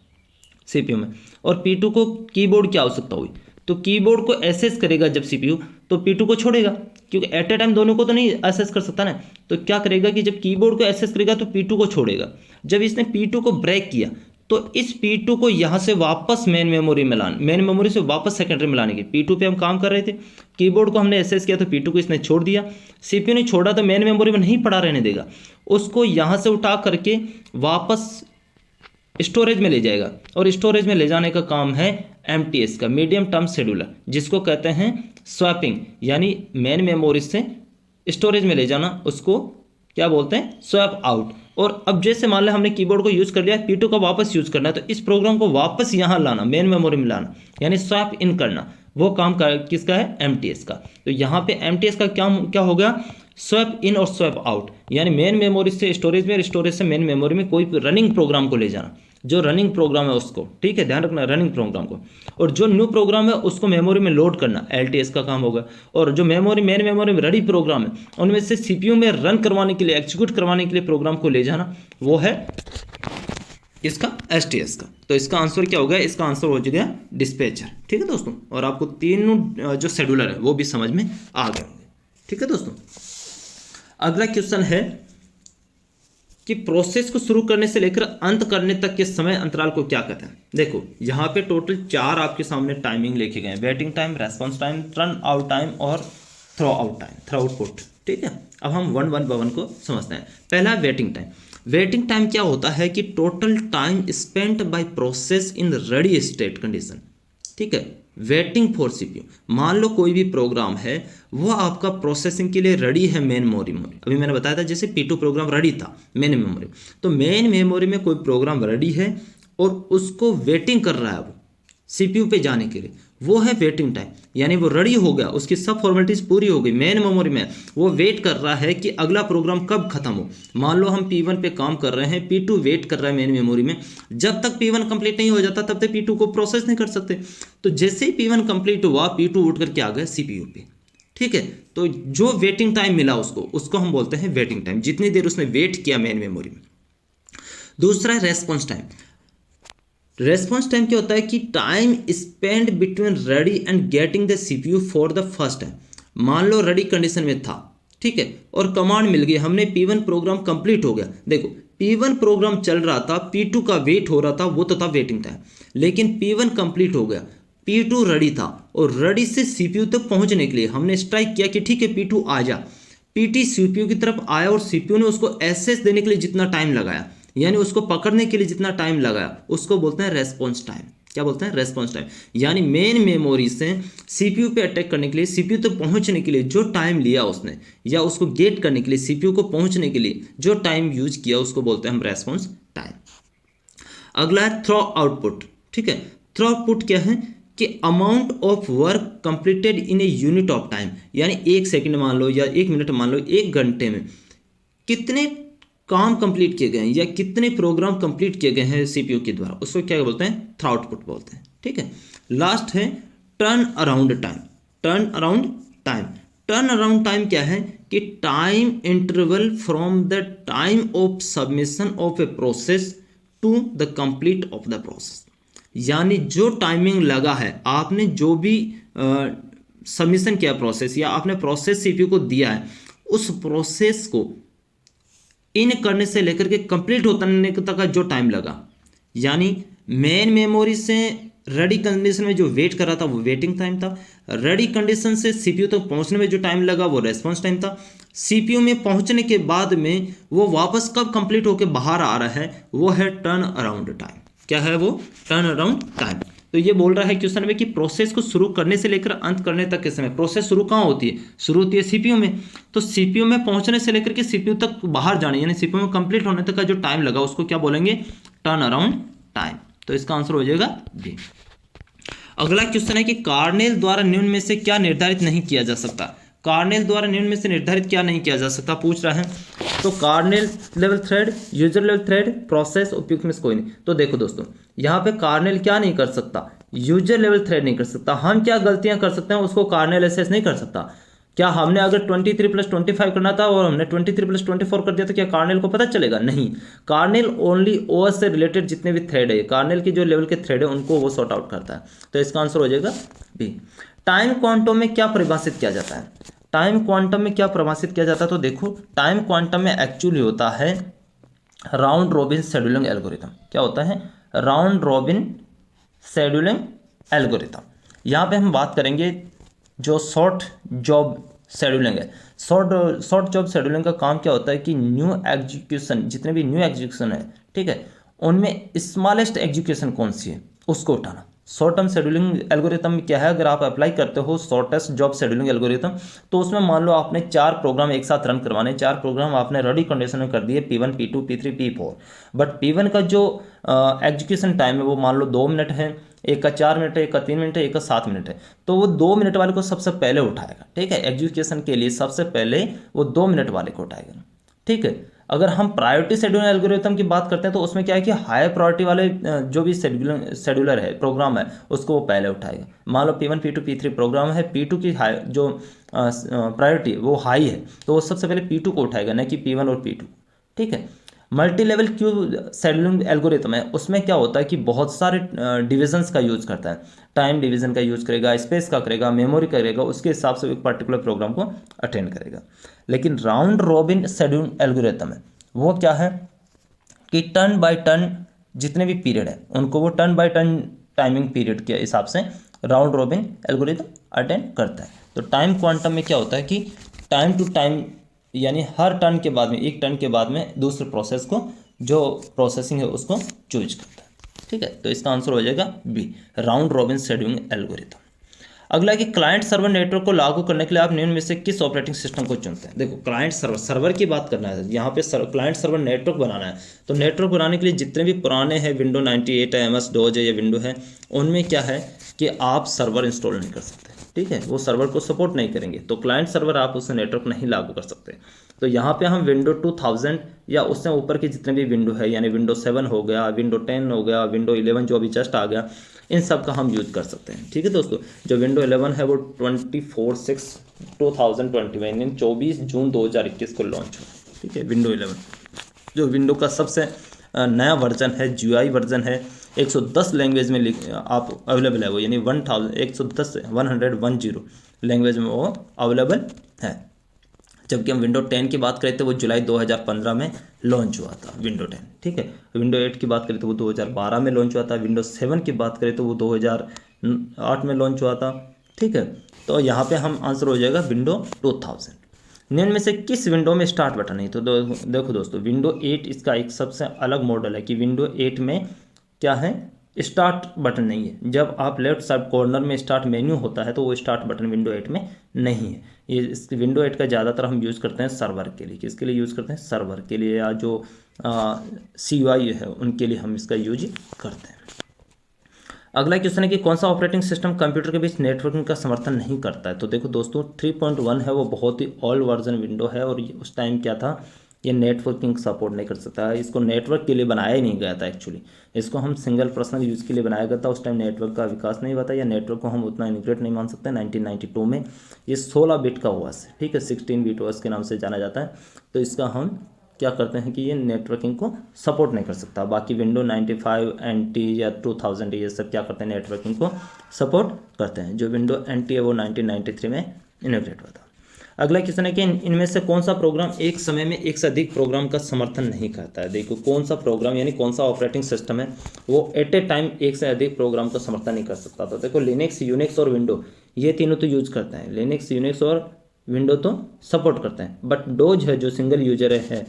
CPU में, और P2 को कीबोर्ड की आवश्यकता हुई, तो कीबोर्ड को एसेस करेगा जब CPU, तो P2 को छोड़ेगा, क्योंकि एट ए टाइम दोनों को तो नहीं एसेस कर सकता ना। तो क्या करेगा कि जब कीबोर्ड को एसेस करेगा तो P2 को छोड़ेगा। जब इसने P2 को ब्रेक किया तो इस P2 को यहाँ से वापस मेन मेमोरी में लाना, मेन मेमोरी से वापस सेकेंडरी में लाने की। P2 पे हम काम कर रहे थे, कीबोर्ड को हमने एसेस किया तो P2 को इसने छोड़ दिया, CPU ने छोड़ा तो मेन मेमोरी में नहीं पड़ा रहने देगा, उसको यहाँ से उठा करके वापस स्टोरेज में ले जाएगा, और स्टोरेज में ले जाने का काम है MTS का, मीडियम टर्म शेड्यूलर, जिसको कहते हैं स्वैपिंग, यानी मेन मेमोरी से स्टोरेज में ले जाना, उसको क्या बोलते हैं? Swap out. और अब जैसे मान लें हमने कीबोर्ड को यूज़ कर लिया, P2 को वापस यूज़ करना है, तो इस प्रोग्राम को वापस यहाँ लाना, मेन मेमोरी में लाना, यानी स्वैप इन करना, वो काम किसका है? MTS का। तो यहाँ पे MTS का क्या हो गया? स्वैप इन और स्वैप आउट, यानी मेन मेमोरी से स्टोरेज में और स्टोरेज से मेन मेमोरी में कोई रनिंग प्रोग्राम को ले जाना, जो रनिंग प्रोग्राम है उसको, ठीक है, ध्यान रखना रनिंग प्रोग्राम को, और जो न्यू प्रोग्राम है उसको मेमोरी में लोड करना, LTS का काम होगा। और जो मेन मेमोरी में रेडी प्रोग्राम है उनमें से CPU में रन करवाने के लिए, एग्जीक्यूट करवाने के लिए प्रोग्राम को ले जाना, वो है इसका STS का। तो इसका आंसर क्या हो गया? इसका आंसर हो गया डिस्पैचर, ठीक है दोस्तों। और आपको तीनों जो शेड्यूलर है वो भी समझ में आ गए होंगे, ठीक है दोस्तों। अगला क्वेश्चन है कि प्रोसेस को शुरू करने से लेकर अंत करने तक के समय अंतराल को क्या कहते हैं? देखो, यहाँ पे टोटल 4 आपके सामने टाइमिंग लिखे गए हैं, waiting time, response time, turn out time और through out time, through output, ठीक है। अब हम वन बाय वन को समझते हैं। पहला वेटिंग टाइम। वेटिंग टाइम क्या होता है? कि total time spent by process in ready state condition, ठीक है, वेटिंग फॉर CPU। मान लो कोई भी प्रोग्राम है वो आपका प्रोसेसिंग के लिए रेडी है मेन मेमोरी में। अभी मैंने बताया था जैसे P2 प्रोग्राम रेडी था मेन मेमोरी, तो मेन मेमोरी में कोई प्रोग्राम रेडी है और उसको वेटिंग कर रहा है वो CPU पे जाने के लिए, वो है वेटिंग टाइम। यानी वो रेडी हो गया, उसकी सब फॉर्मेलिटीज पूरी हो गई मेन मेमोरी में, वो वेट कर रहा है कि अगला प्रोग्राम कब खत्म हो। मान लो हम P1 पे काम कर रहे हैं, P2 वेट कर रहा है मेन मेमोरी में, जब तक P1 कंप्लीट नहीं हो जाता तब तक P2 को प्रोसेस नहीं कर सकते। तो जैसे ही P1 कंप्लीट हुआ, P2 उठ करके आ गया CPU पे, ठीक है। तो जो वेटिंग टाइम मिला उसको हम बोलते हैं वेटिंग टाइम, जितनी देर उसने वेट किया मेन मेमोरी में। दूसरा है रेस्पॉन्स टाइम। रेस्पॉन्स टाइम क्या होता है कि time spend between ready and getting the CPU for the first time. मान लो रेडी कंडीशन में था, ठीक है, और कमांड मिल गई, हमने P1 प्रोग्राम कंप्लीट हो गया। देखो P1 प्रोग्राम चल रहा था, P2 का वेट हो रहा था, वो तो था वेटिंग टाइम। लेकिन P1 कंप्लीट हो गया, P2 रेडी था, और रेडी से सीपीयू तक पहुंचने के लिए हमने स्ट्राइक किया कि ठीक है P2 आ जा। पीटी सीपीयू की तरफ आया और सीपीयू ने उसको एक्सेस देने के लिए जितना टाइम लगाया, यानी उसको पकड़ने के लिए जितना टाइम लगाया, उसको बोलते हैं रेस्पॉन्स टाइम। क्या बोलते हैं? Response time. यानी मेन मेमोरी से सीपीयू पे अटैक करने के लिए, सीपीयू तक पहुंचने के लिए जो टाइम लिया उसने, या उसको गेट करने के लिए, सीपीयू को पहुंचने के लिए जो टाइम यूज किया, उसको बोलते हैं हम रेस्पॉन्स टाइम। अगला है थ्रो आउटपुट। ठीक है, थ्रो आउटपुट क्या है कि amount of work completed in a unit of time, यानी 1 सेकंड मान लो या 1 मिनट मान लो, 1 घंटे में कितने काम कंप्लीट किए गए हैं या कितने प्रोग्राम कंप्लीट किए गए हैं सीपीयू के द्वारा, उसको क्या बोलते हैं? थ्रो आउटपुट बोलते हैं। ठीक है, लास्ट है turn around time. Turn around time, turn around time क्या है कि time interval from the time of submission of a process to the complete of the process. यानी जो टाइमिंग लगा है, आपने जो भी सबमिशन किया प्रोसेस, या आपने प्रोसेस सीपीयू को दिया है, उस प्रोसेस को इन करने से लेकर के कंप्लीट होने तक का जो टाइम लगा, यानी मेन मेमोरी से रेडी कंडीशन में जो वेट कर रहा था वो वेटिंग टाइम था, रेडी कंडीशन से सीपीयू तक पहुंचने में जो टाइम लगा वो रेस्पॉन्स टाइम था, सीपीयू में पहुंचने के बाद में वो वापस कब कंप्लीट होकर बाहर आ रहा है, वो है टर्न अराउंड टाइम। क्या है वो? Turn around time. तो ये बोल रहा है क्वेश्चन में कि प्रोसेस को शुरू करने से लेकर अंत करने तक के समय, प्रोसेस शुरू कहाँ होती है? शुरू होती है सीपीयू में। तो सीपीयू में पहुंचने से लेकर के सीपीयू तक बाहर जाने, यानी सीपीयू में कंप्लीट होने तक का जो टाइम लगा, उसको क्या बोलेंगे? Turn around time. तो इसका आंसर हो जाएगा बी। अगला क्वेश्चन है कि कार्नेल द्वारा निम्न में से क्या निर्धारित नहीं किया जा सकता? कार्नेल द्वारा निम्न में से निर्धारित क्या नहीं किया जा सकता पूछ रहा है। तो Cornell level thread, user level thread, process, उपयुक्त में से कोई नहीं। तो देखो दोस्तों, यहाँ पे कार्नेल क्या नहीं कर सकता? यूजर लेवल थ्रेड नहीं कर सकता। हम क्या गलतियां कर सकते हैं, उसको कार्नेल एसेस नहीं कर सकता। क्या हमने अगर 23+25 करना था और हमने 23+24 कर दिया तो क्या कार्नेल को पता चलेगा? नहीं। कार्नेल ओनली ओएस से रिलेटेड जितने भी थ्रेड है, कार्नेल के जो लेवल के थ्रेड है, उनको वो सॉर्ट आउट करता है। तो इसका आंसर हो जाएगा बी। टाइम क्वांटम में क्या परिभाषित किया जाता है? टाइम क्वांटम में क्या परिभाषित किया जाता है? तो देखो, टाइम क्वांटम में एक्चुअली होता है राउंड रॉबिन शेड्यूलिंग एल्गोरिथम। क्या होता है? Round robin scheduling algorithm. यहाँ पे हम बात करेंगे जो शॉर्ट जॉब शेड्यूलिंग है। शॉर्ट जॉब शेड्यूलिंग का काम क्या होता है कि न्यू एग्जीक्यूशन, जितने भी न्यू एग्जीक्यूशन है, ठीक है, उनमें स्मॉलेस्ट एग्जीक्यूशन कौन सी है, उसको उठाना। शॉर्ट टर्म शेड्यूलिंग एल्गोरिथम क्या है? अगर आप अप्लाई करते हो शॉर्टेस्ट जॉब शेड्यूलिंग एल्गोरिथम, तो उसमें मान लो आपने 4 प्रोग्राम एक साथ रन करवाने, 4 प्रोग्राम आपने रेडी कंडीशन में कर दिए, P1, P2, P3, P4, but P1 का जो एग्जीक्यूशन टाइम है वो मान लो 2 मिनट है, एक का 4 मिनट है, एक का 3 मिनट है, एक का 7 मिनट है। तो वो 2 मिनट वाले को सबसे पहले उठाएगा। ठीक है, एग्जीक्यूशन के लिए सबसे पहले वो 2 मिनट वाले को उठाएगा। ठीक है, अगर हम प्रायोरिटी शेड्यूलिंग एल्गोरिथम की बात करते हैं तो उसमें क्या है कि हाई प्रायोरिटी वाले जो भी शेड्यूलर है, प्रोग्राम है, उसको वो पहले उठाएगा। मान लो P1, P2, P3 प्रोग्राम है, P2 की हाई जो प्रायोरिटी वो हाई है, तो वो सबसे पहले P2 को उठाएगा, न कि P1 और P2। ठीक है, multi level queue scheduling algorithm है, उसमें क्या होता है कि बहुत सारे डिविजन्स का यूज करता है। टाइम डिवीजन का यूज करेगा, स्पेस का करेगा, मेमोरी करेगा, उसके हिसाब से एक पर्टिकुलर प्रोग्राम को अटेंड करेगा। लेकिन राउंड रॉबिन शेड्यूलिंग एल्गोरिथम है, वो क्या है कि टर्न बाय टर्न जितने भी पीरियड है उनको वो turn by turn timing period के हिसाब से राउंड रॉबिन एल्गोरिथम अटेंड करता है। तो टाइम क्वांटम में क्या होता है कि टाइम टू टाइम, यानी हर टर्न के बाद में, एक टर्न के बाद में दूसरे प्रोसेस को, जो प्रोसेसिंग है उसको चूज करता है। ठीक है, तो इसका आंसर हो जाएगा B, round robin scheduling algorithm. अगला कि क्लाइंट सर्वर नेटवर्क को लागू करने के लिए आप निम्न में से किस ऑपरेटिंग सिस्टम को चुनते हैं? देखो, क्लाइंट सर्वर की बात करना है यहाँ पे, क्लाइंट सर्वर नेटवर्क बनाना है। तो नेटवर्क बनाने के लिए जितने भी पुराने हैं, विंडो 98 है, MS DOS है या विंडो है, उनमें क्या है कि आप सर्वर इंस्टॉल नहीं कर सकते। ठीक है, वो सर्वर को सपोर्ट नहीं करेंगे, तो क्लाइंट सर्वर आप उससे नेटवर्क नहीं लागू कर सकते। तो यहाँ पे हम विंडो 2000 या उससे ऊपर के जितने भी विंडो है, यानी विंडो 7 हो गया, विंडो 10 हो गया, विंडो 11 जो अभी जस्ट आ गया, इन सब का हम यूज़ कर सकते हैं। ठीक है दोस्तों, जो विंडो 11 है वो 24/6/2021 यानी 24 जून 2021 को लॉन्च हुआ। ठीक है, विंडो 11 जो विंडो का सबसे नया वर्जन है, GUI वर्जन है, 110 लैंग्वेज में आप अवेलेबल है वो, यानी 110 लैंग्वेज में वो अवेलेबल है। जबकि हम विंडो 10 की बात करें तो वो जुलाई 2015 में लॉन्च हुआ था विंडो 10। ठीक है, विंडो 8 की बात करें तो वो 2012 में लॉन्च हुआ था। विंडो 7 की बात करें तो वो 2008 में लॉन्च हुआ था। ठीक है, तो यहाँ पे हम आंसर हो जाएगा विंडो 2000। निम्न में से किस विंडो में स्टार्ट बटन नहीं? तो देखो दोस्तों, विंडो 8 इसका एक सबसे अलग मॉडल है कि विंडो 8 में क्या है, स्टार्ट बटन नहीं है। जब आप लेफ्ट साइड कॉर्नर में स्टार्ट मेन्यू होता है तो वो स्टार्ट बटन विंडो 8 में नहीं है। ये इस विंडो 8 का ज़्यादातर हम यूज़ करते हैं सर्वर के लिए। किसके लिए यूज़ करते हैं? सर्वर के लिए, या जो CUI है उनके लिए हम इसका यूज करते हैं। अगला क्वेश्चन है कि कौन सा ऑपरेटिंग सिस्टम कंप्यूटर के बीच नेटवर्किंग का समर्थन नहीं करता है? तो देखो दोस्तों, 3.1 है वो बहुत ही ओल्ड वर्जन विंडो है, और उस टाइम क्या था, ये नेटवर्किंग सपोर्ट नहीं कर सकता है। इसको नेटवर्क के लिए बनाया ही नहीं गया था एक्चुअली, इसको हम सिंगल पर्सनल यूज़ के लिए बनाया गया था। उस टाइम नेटवर्क का विकास नहीं हुआ था, या नेटवर्क को हम उतना इंटीग्रेट नहीं मान सकते। 1992 में ये 16 बिट का OS है। ठीक है, 16 बिट OS के नाम से जाना जाता है। तो इसका हम क्या करते हैं कि ये नेटवर्किंग को सपोर्ट नहीं कर सकता। बाकी विंडो 95 NT या 2000 ये सब क्या करते हैं, नेटवर्किंग को सपोर्ट करते हैं। जो विंडो NT है वो 1993 में इनोग्रेट हुआ था। अगला क्वेश्चन है कि इनमें से कौन सा प्रोग्राम एक समय में एक से अधिक प्रोग्राम का समर्थन नहीं करता है? देखो, कौन सा प्रोग्राम यानी कौन सा ऑपरेटिंग सिस्टम है वो एट ए टाइम एक से अधिक प्रोग्राम का समर्थन नहीं कर सकता। तो देखो, लिनक्स, यूनिक्स और विंडो ये तीनों तो यूज करते हैं। लिनक्स, यूनिक्स और विंडो तो सपोर्ट करते हैं, बट डोज है जो सिंगल यूजर है,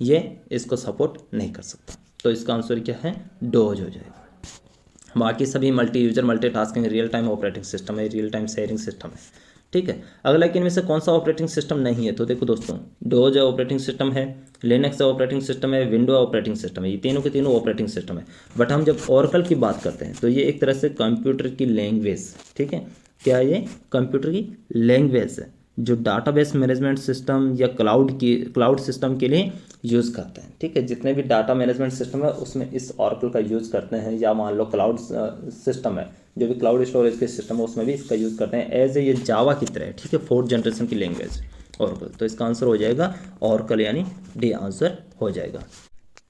ये इसको सपोर्ट नहीं कर सकता। तो इसका आंसर क्या है? डोज हो जाएगा। बाकी सभी multi user, multitasking, real time operating system है, रियल टाइम शेयरिंग सिस्टम है। ठीक है, अगला कि इनमें से कौन सा ऑपरेटिंग सिस्टम नहीं है? तो देखो दोस्तों, डोज ऑपरेटिंग सिस्टम है, लिनक्स ऑपरेटिंग सिस्टम है, विंडो ऑपरेटिंग सिस्टम है। ये तीनों के तीनों ऑपरेटिंग सिस्टम है। बट हम जब ओरेकल की बात करते हैं तो ये एक तरह से कंप्यूटर की लैंग्वेज, ठीक है, क्या ये कंप्यूटर की लैंग्वेज है जो डाटाबेस मैनेजमेंट सिस्टम या क्लाउड सिस्टम के लिए यूज़ करते हैं। ठीक है, जितने भी डाटा मैनेजमेंट सिस्टम है उसमें इस ऑरेकल का यूज़ करते हैं, या मान लो क्लाउड सिस्टम है, जो भी क्लाउड स्टोरेज के सिस्टम है उसमें भी इसका यूज़ करते हैं एज ए, ये जावा की तरह है। ठीक है, 4th जनरेशन की लैंग्वेज ऑरेकल। तो इसका आंसर हो जाएगा ऑरेकल, यानी डी आंसर हो जाएगा।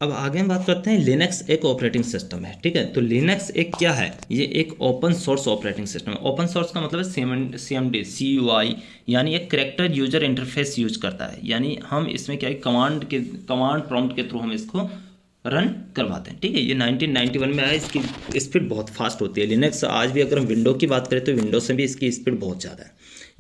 अब आगे हम बात करते हैं, लिनक्स एक ऑपरेटिंग सिस्टम है। ठीक है, तो लिनक्स एक क्या है? ये एक ओपन सोर्स ऑपरेटिंग सिस्टम है। ओपन सोर्स का मतलब है CMD, CUI, यानी एक कैरेक्टर यूजर इंटरफेस यूज करता है। यानी हम इसमें क्या है, कमांड प्रॉम्प्ट के थ्रू हम इसको रन करवाते हैं। ठीक है, ये 1991 में आया, इसकी स्पीड बहुत फास्ट होती है। लिनक्स आज भी अगर हम विंडो की बात करें तो विंडो से भी इसकी स्पीड बहुत ज़्यादा है,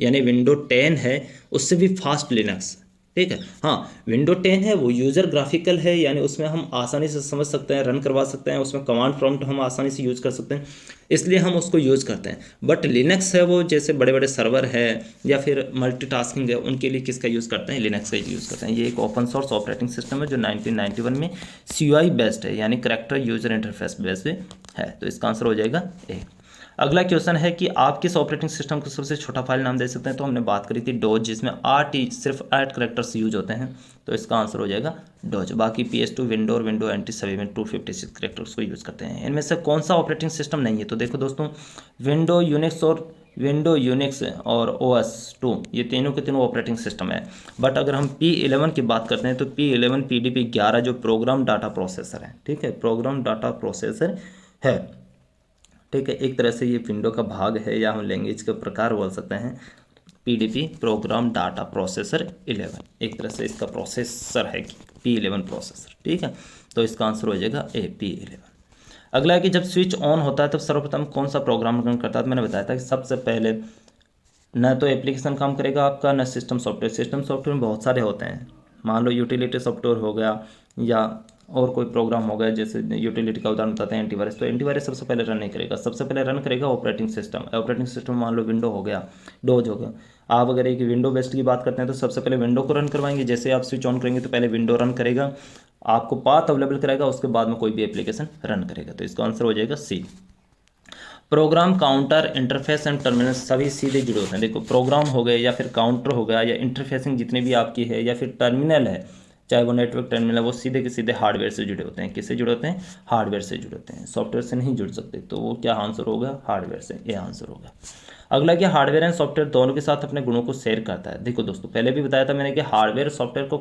यानी विंडो 10 है उससे भी फास्ट लिनक्स। ठीक है, हाँ, विंडो 10 है वो यूज़र ग्राफिकल है, यानी उसमें हम आसानी से समझ सकते हैं, रन करवा सकते हैं, उसमें कमांड प्रॉम्प्ट हम आसानी से यूज़ कर सकते हैं, इसलिए हम उसको यूज़ करते हैं। बट लिनक्स है वो जैसे बड़े बड़े सर्वर है या फिर मल्टीटास्किंग है, उनके लिए किसका यूज़ करते हैं? लिनक्स का यूज़ करते हैं। ये एक ओपन सोर्स ऑपरेटिंग सिस्टम है जो 1991 में CUI बेस्ड है, यानी कैरेक्टर यूजर इंटरफेस बेस्ड है। तो इसका आंसर हो जाएगा ए। अगला क्वेश्चन है कि आप किस ऑपरेटिंग सिस्टम को सबसे छोटा फाइल नाम दे सकते हैं? तो हमने बात करी थी डोज, जिसमें 8 सिर्फ 8 करेक्टर्स यूज होते हैं। तो इसका आंसर हो जाएगा डोज। बाकी PS2, विंडो और विंडो NT सभी में 256 करेक्टर्स को यूज़ करते हैं। इनमें से कौन सा ऑपरेटिंग सिस्टम नहीं है? तो देखो दोस्तों, विंडो यूनिक्स और OS2 ये तीनों के तीनों ऑपरेटिंग सिस्टम है। बट अगर हम P11 की बात करते हैं तो P11 PDP-11 जो प्रोग्राम डाटा प्रोसेसर है, ठीक है, प्रोग्राम डाटा प्रोसेसर है। ठीक है, एक तरह से ये विंडो का भाग है, या हम लैंग्वेज का प्रकार बोल सकते हैं। PDP प्रोग्राम डाटा प्रोसेसर 11 एक तरह से इसका प्रोसेसर है, P11 प्रोसेसर। ठीक है, तो इसका आंसर हो जाएगा ए, P11। अगला है कि जब स्विच ऑन होता है तब सर्वप्रथम कौन सा प्रोग्राम रन करता है? तो मैंने बताया था कि सबसे पहले न तो एप्लीकेशन काम करेगा आपका, न सिस्टम सॉफ्टवेयर। सिस्टम सॉफ्टवेयर में बहुत सारे होते हैं, मान लो यूटिलिटी सॉफ्टवेयर हो गया या और कोई प्रोग्राम हो गया, जैसे यूटिलिटी का उदाहरण बताते हैं एंटीवायरस। तो एंटीवायरस सबसे पहले रन नहीं करेगा, सबसे पहले रन करेगा ऑपरेटिंग सिस्टम। ऑपरेटिंग सिस्टम मान लो विंडो हो गया, डोज हो गया। आप अगर एक विंडो बेस्ड की बात करते हैं तो सबसे पहले विंडो को रन करवाएंगे। जैसे आप स्विच ऑन करेंगे तो पहले विंडो रन करेगा, आपको पाथ अवेलेबल कराएगा, उसके बाद में कोई भी एप्लीकेशन रन करेगा। तो इसका आंसर हो जाएगा C. Program, counter, interface and terminal सभी सीधे जुड़े होते हैं। देखो, प्रोग्राम हो गए या फिर काउंटर हो गया या इंटरफेसिंग जितनी भी आपकी है या फिर टर्मिनल है, चाहे वो नेटवर्क टर्मिनल है, वो सीधे के सीधे हार्डवेयर से जुड़े होते हैं। किससे जुड़े होते हैं? हार्डवेयर से जुड़े होते हैं, सॉफ्टवेयर से नहीं जुड़ सकते। तो वो क्या आंसर होगा? हार्डवेयर से, ये आंसर होगा। अगला कि हार्डवेयर एंड सॉफ्टवेयर दोनों के साथ अपने गुणों को शेयर करता है। देखो दोस्तों, पहले भी बताया था मैंने कि हार्डवेयर और सॉफ्टवेयर को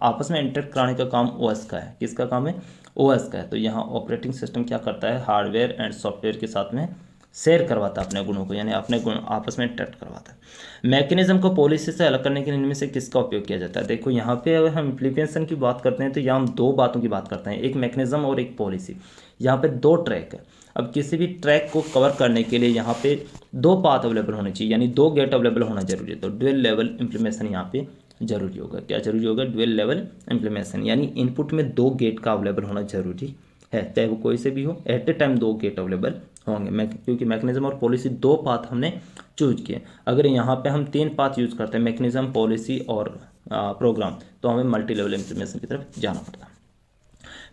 आपस में इंटरेक्ट कराने का काम ओएस का है। किसका काम है? ओएस का है। तो यहाँ ऑपरेटिंग सिस्टम क्या करता है? हार्डवेयर एंड सॉफ्टवेयर के साथ में शेयर करवाता है अपने गुणों को, यानी अपने गुण आपस में इंटरेक्ट करवाता है। मैकेनिज्म को पॉलिसी से अलग करने के लिए इनमें से किसका उपयोग किया जाता है? देखो यहाँ पे अगर हम इम्प्लीकेशन की बात करते हैं तो यहाँ हम दो बातों की बात करते हैं, एक मैकेनिज्म और एक पॉलिसी। यहाँ पे दो ट्रैक है। अब किसी भी ट्रैक को कवर करने के लिए यहाँ पे दो पाथ अवेलेबल होने चाहिए, यानी दो गेट अवेलेबल होना जरूरी है। तो ड्यूल लेवल इम्प्लीमेशन यहाँ पे जरूरी होगा। क्या जरूरी होगा? ड्यूल लेवल इम्प्लीमेशन, यानी इनपुट में दो गेट का अवेलेबल होना जरूरी है, चाहे वो कोई से भी हो। एट ए टाइम दो गेट अवेलेबल होंगे, क्योंकि मैकेनिज्म और पॉलिसी दो पाथ हमने चूज किए। अगर यहाँ पे हम तीन पाथ यूज करते हैं, मैकेनिज्म, पॉलिसी और प्रोग्राम, तो हमें मल्टी लेवल इम्प्लीमेशन की तरफ जाना पड़ता है।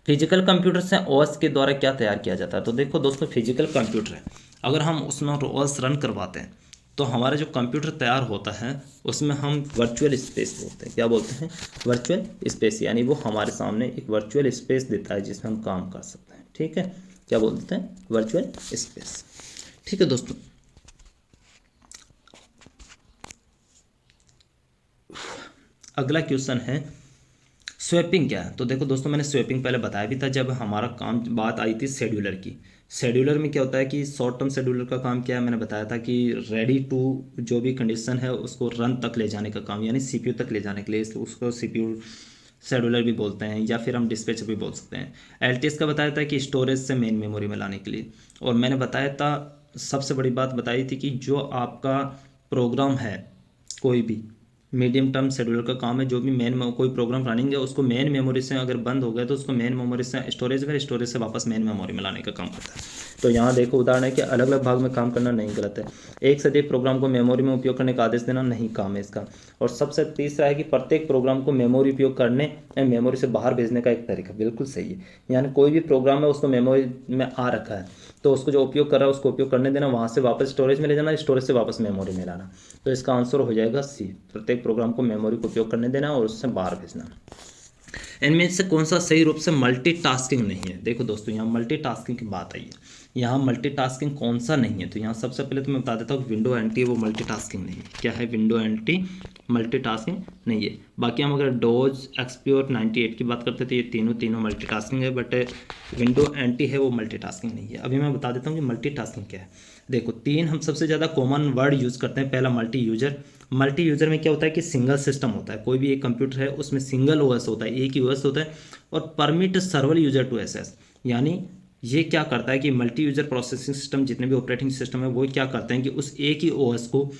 फिजिकल कंप्यूटर से ओएस के द्वारा क्या तैयार किया जाता है? तो देखो दोस्तों, फिजिकल कंप्यूटर है, अगर हम उसमें ओएस रन करवाते हैं तो हमारा जो कंप्यूटर तैयार होता है उसमें हम वर्चुअल स्पेस बोलते हैं। क्या बोलते हैं? वर्चुअल स्पेस, यानी वो हमारे सामने एक वर्चुअल स्पेस देता है जिसमें हम काम कर सकते हैं। ठीक है, क्या बोलते हैं? Virtual space. ठीक है दोस्तों, अगला क्वेश्चन है स्वैपिंग क्या है? तो देखो दोस्तों, मैंने स्वैपिंग पहले बताया भी था जब हमारा काम बात आई थी शेड्यूलर की। शेड्यूलर में क्या होता है कि शॉर्ट टर्म शेड्यूलर का काम क्या है? मैंने बताया था कि रेडी टू जो भी कंडीशन है उसको रन तक ले जाने का काम, यानी सीपीयू तक ले जाने के लिए उसको सीपीयू शेड्यूलर भी बोलते हैं, या फिर हम डिस्पैचर भी बोल सकते हैं। एलटीएस का बताया था कि स्टोरेज से मेन मेमोरी में लाने के लिए। और मैंने बताया था, सबसे बड़ी बात बताई थी कि जो आपका प्रोग्राम है, कोई भी मीडियम टर्म शेड्यूलर का काम है, जो भी कोई प्रोग्राम रनिंग है उसको मेन मेमोरी से अगर बंद हो गया तो उसको मेन मेमोरी से स्टोरेज में, स्टोरेज से वापस मेन मेमोरी में लाने का काम करता है। तो यहाँ देखो उदाहरण है कि अलग अलग भाग में काम करना नहीं गलत है। एक से अधिक प्रोग्राम को मेमोरी में उपयोग करने का आदेश देना नहीं काम है इसका। और सबसे तीसरा है कि प्रत्येक प्रोग्राम को मेमोरी उपयोग करने या मेमोरी से बाहर भेजने का एक तरीका। बिल्कुल सही है, यानी कोई भी प्रोग्राम है उसको मेमोरी में आ रखा है तो उसको जो उपयोग कर रहा है उसको उपयोग करने देना, वहाँ से वापस स्टोरेज में ले जाना, स्टोरेज से वापस मेमोरी में लाना। तो इसका आंसर हो जाएगा सी, प्रत्येक प्रोग्राम को मेमोरी को उपयोग करने देना और उससे बाहर भेजना। इनमें से कौन सा सही रूप से मल्टीटास्किंग नहीं है? देखो दोस्तों, यहाँ मल्टीटास्किंग की बात आई है, यहाँ मल्टीटास्किंग कौन सा नहीं है? तो यहाँ सबसे पहले तो मैं बता देता हूँ विंडो एंटी वो मल्टीटास्किंग नहीं है। क्या है? विंडो एंटी मल्टीटास्किंग नहीं है। बाकी हम अगर डोज, एक्सपी और 98 की बात करते हैं तो ये तीनों मल्टीटास्किंग है, बट विंडो एंटी है वो मल्टीटास्किंग नहीं है। अभी मैं बता देता हूँ कि मल्टीटास्किंग क्या है। देखो, तीन हम सबसे ज़्यादा कॉमन वर्ड यूज़ करते हैं। पहला मल्टी यूजर। मल्टी यूजर में क्या होता है कि सिंगल सिस्टम होता है, कोई भी एक कंप्यूटर है उसमें सिंगल ओएस होता है, एक ही ओएस होता है। और permit server user to access, यानी ये क्या करता है कि मल्टी यूजर प्रोसेसिंग सिस्टम, जितने भी ऑपरेटिंग सिस्टम है वो क्या करते हैं कि उस एक ही ओएस को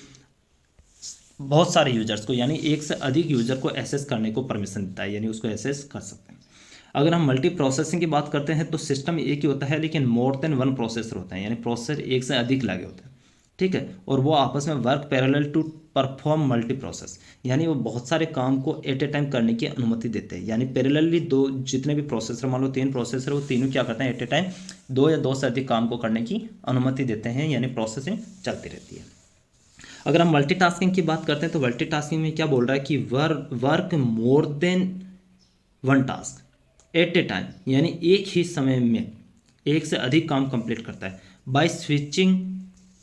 बहुत सारे यूजर्स को, यानी एक से अधिक यूजर को एक्सेस करने को परमिशन देता है, यानी उसको एक्सेस कर सकते हैं। अगर हम मल्टी प्रोसेसिंग की बात करते हैं तो सिस्टम एक ही होता है लेकिन मोर देन वन प्रोसेसर होता है, यानी प्रोसेसर एक से अधिक लगे होते हैं। ठीक है, और वो आपस में work parallel to perform multi process, यानी वो बहुत सारे काम को एट ए टाइम करने की अनुमति देते हैं। यानी पैरेलली दो जितने भी प्रोसेसर, मान लो 3 प्रोसेसर, वो तीनों क्या करते हैं? एट ए टाइम 2 या 2 से अधिक काम को करने की अनुमति देते हैं, यानी प्रोसेसिंग चलती रहती है। अगर हम मल्टीटास्किंग की बात करते हैं तो मल्टीटास्किंग में क्या बोल रहा है कि work more than one task at A time, यानी एक ही समय में एक से अधिक काम कंप्लीट करता है। By switching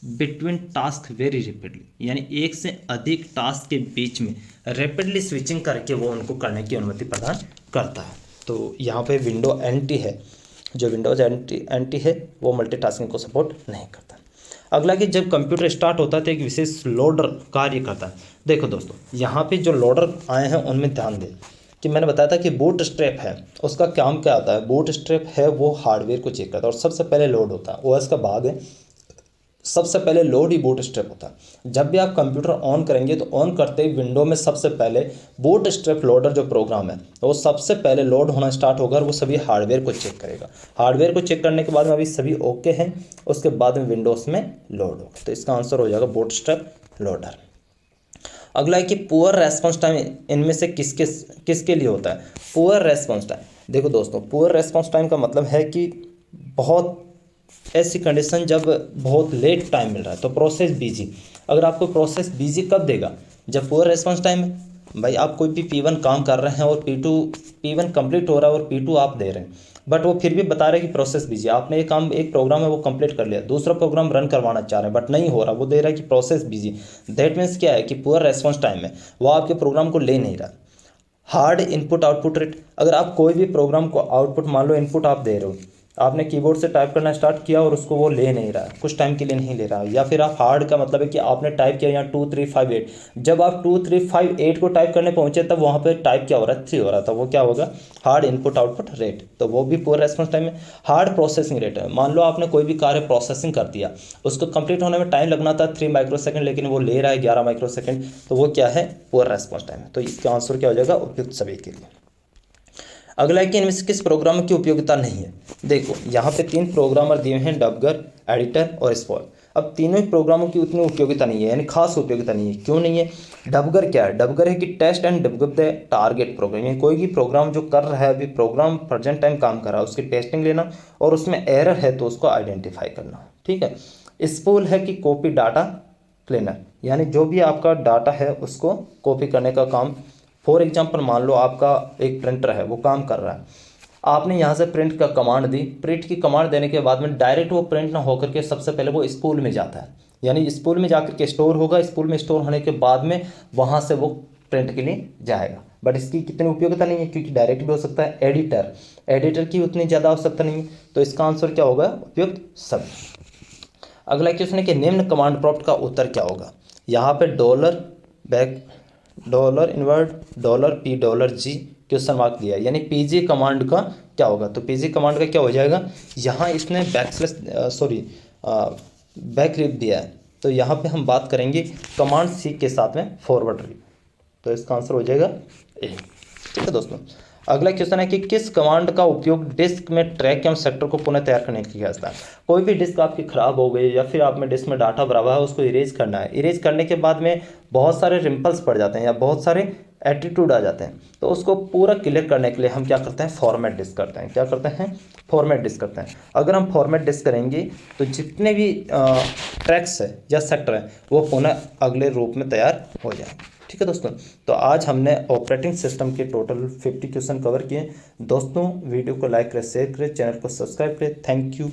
between task very rapidly, यानी एक से अधिक टास्क के बीच में रैपिडली स्विचिंग करके वो उनको करने की अनुमति प्रदान करता है। तो यहाँ पे विंडो एंटी है, जो विंडोज एंटी है वो मल्टीटास्किंग को सपोर्ट नहीं करता। अगला कि जब कंप्यूटर स्टार्ट होता है तो एक विशेष लोडर कार्य करता है। देखो दोस्तों, यहाँ पे जो लोडर आए हैं उनमें ध्यान दें कि मैंने बताया था कि बूट स्ट्रैप है, उसका काम क्या आता है? बूट स्ट्रैप है वो हार्डवेयर को चेक करता है और सबसे पहले लोड होता है, ओएस का भाग है, सबसे पहले लोड ही बूट स्ट्रैप होता है। जब भी आप कंप्यूटर ऑन करेंगे तो ऑन करते ही विंडो में सबसे पहले बूट स्ट्रैप लोडर जो प्रोग्राम है वो सबसे पहले लोड होना स्टार्ट होगा और वो सभी हार्डवेयर को चेक करेगा। हार्डवेयर को चेक करने के बाद में अभी सभी ओके हैं, उसके बाद में विंडोज में लोड होगा। तो इसका आंसर हो जाएगा बूट स्ट्रैप लोडर। अगला है कि पुअर रेस्पॉन्स टाइम इनमें से किसके लिए होता है? पुअर रेस्पॉन्स टाइम, देखो दोस्तों, पुअर रेस्पॉन्स टाइम का मतलब है कि बहुत ऐसी कंडीशन जब बहुत लेट टाइम मिल रहा है तो प्रोसेस बिजी। अगर आपको प्रोसेस बिजी कब देगा? जब पुअर रेस्पॉन्स टाइम है।
भाई आप कोई भी P1 काम कर रहे हैं और P1 कंप्लीट हो रहा है और P2 आप दे रहे हैं, बट वो फिर भी बता रहे हैं कि प्रोसेस बिजी। आपने ये काम, एक प्रोग्राम है वो कंप्लीट कर लिया, दूसरा प्रोग्राम रन करवाना चाह रहे हैं बट नहीं हो रहा, वो दे रहा है कि प्रोसेस बिजी। दैट मीन्स क्या है कि पुअर रेस्पॉन्स टाइम है, वो आपके प्रोग्राम को ले नहीं रहा। हार्ड इनपुट आउटपुट रेट, अगर आप कोई भी प्रोग्राम को आउटपुट, मान लो इनपुट आप दे रहे हो, आपने कीबोर्ड से टाइप करना स्टार्ट किया और उसको वो ले नहीं रहा है, कुछ टाइम के लिए नहीं ले रहा है, या फिर आप हार्ड का मतलब है कि आपने टाइप किया यहाँ 2358, जब आप 2358 को टाइप करने पहुंचे तब वहाँ पे टाइप क्या हो रहा है, 3 हो रहा था, वो क्या होगा, हार्ड इनपुट आउटपुट रेट, तो वो भी पुअर रेस्पॉन्स टाइम है। हार्ड प्रोसेसिंग रेट है, मान लो आपने कोई भी कार्य प्रोसेसिंग कर दिया, उसको कंप्लीट होने में टाइम लगना था 3 माइक्रोसेकंड, लेकिन वो ले रहा है 11 माइक्रोसेकंड, तो वो क्या है, पुअर रेस्पॉन्स टाइम है। तो इसका आंसर क्या हो जाएगा, उपयुक्त सभी के लिए। अगला है कि इनमें से किस प्रोग्राम की उपयोगिता नहीं है। देखो यहाँ पे 3 प्रोग्रामर दिए हैं, डबगर, एडिटर और स्पॉल। अब तीनों ही प्रोग्रामों की उतनी उपयोगिता नहीं है, यानी खास उपयोगिता नहीं है। क्यों नहीं है? डबगर क्या है? डबगर है कि test and debug the target program, यानी कोई भी प्रोग्राम जो कर रहा है, अभी प्रोग्राम प्रेजेंट टाइम काम कर रहा है, उसकी टेस्टिंग लेना और उसमें एरर है तो उसको आइडेंटिफाई करना। ठीक है। स्पूल है कि कॉपी डाटा क्लीनर, यानी जो भी आपका डाटा है उसको कॉपी करने का काम। फॉर एग्जांपल मान लो आपका एक प्रिंटर है, वो काम कर रहा है, आपने यहाँ से प्रिंट का कमांड दी, प्रिंट की कमांड देने के बाद में डायरेक्ट वो प्रिंट ना होकर के सबसे पहले वो स्पूल में जाता है, यानी स्पूल में जाकर के स्टोर होगा, स्पूल में स्टोर होने के बाद में वहाँ से वो प्रिंट के लिए जाएगा। बट इसकी कितनी उपयोगिता नहीं है, क्योंकि डायरेक्ट भी हो सकता है। एडिटर की उतनी ज़्यादा आवश्यकता नहीं है, तो इसका आंसर क्या होगा, उपयुक्त सभी। अगला क्वेश्चन है कि निम्न कमांड प्रॉम्प्ट का उत्तर क्या होगा। यहाँ पे $$, क्वेश्चन मार्क दिया है, यानी पीजी कमांड का क्या होगा। तो पीजी कमांड का क्या हो जाएगा, यहाँ इसने बैक रिप दिया है, तो यहाँ पे हम बात करेंगे कमांड सी के साथ में फॉरवर्ड रिप, तो इसका आंसर हो जाएगा ए। ठीक है दोस्तों। अगला क्वेश्चन है कि किस कमांड का उपयोग डिस्क में ट्रैक एवं सेक्टर को पुनः तैयार करने के लिए किया जाता है। कोई भी डिस्क आपकी खराब हो गई या फिर आप में डिस्क में डाटा भरा हुआ है, उसको इरेज करना है, इरेज करने के बाद में बहुत सारे रिम्पल्स पड़ जाते हैं या बहुत सारे एटीट्यूड आ जाते हैं, तो उसको पूरा क्लियर करने के लिए हम क्या करते हैं, फॉर्मेट डिस्क करते हैं। क्या करते हैं, फॉर्मेट डिस्क करते हैं। अगर हम फॉर्मेट डिस्क करेंगे तो जितने भी ट्रैक्स है या सेक्टर है वो पुनः अगले रूप में तैयार हो जाएंगे। ठीक है दोस्तों, तो आज हमने ऑपरेटिंग सिस्टम के टोटल 50 क्वेश्चन कवर किए। दोस्तों वीडियो को लाइक करें, शेयर करें, चैनल को सब्सक्राइब करें। Thank you.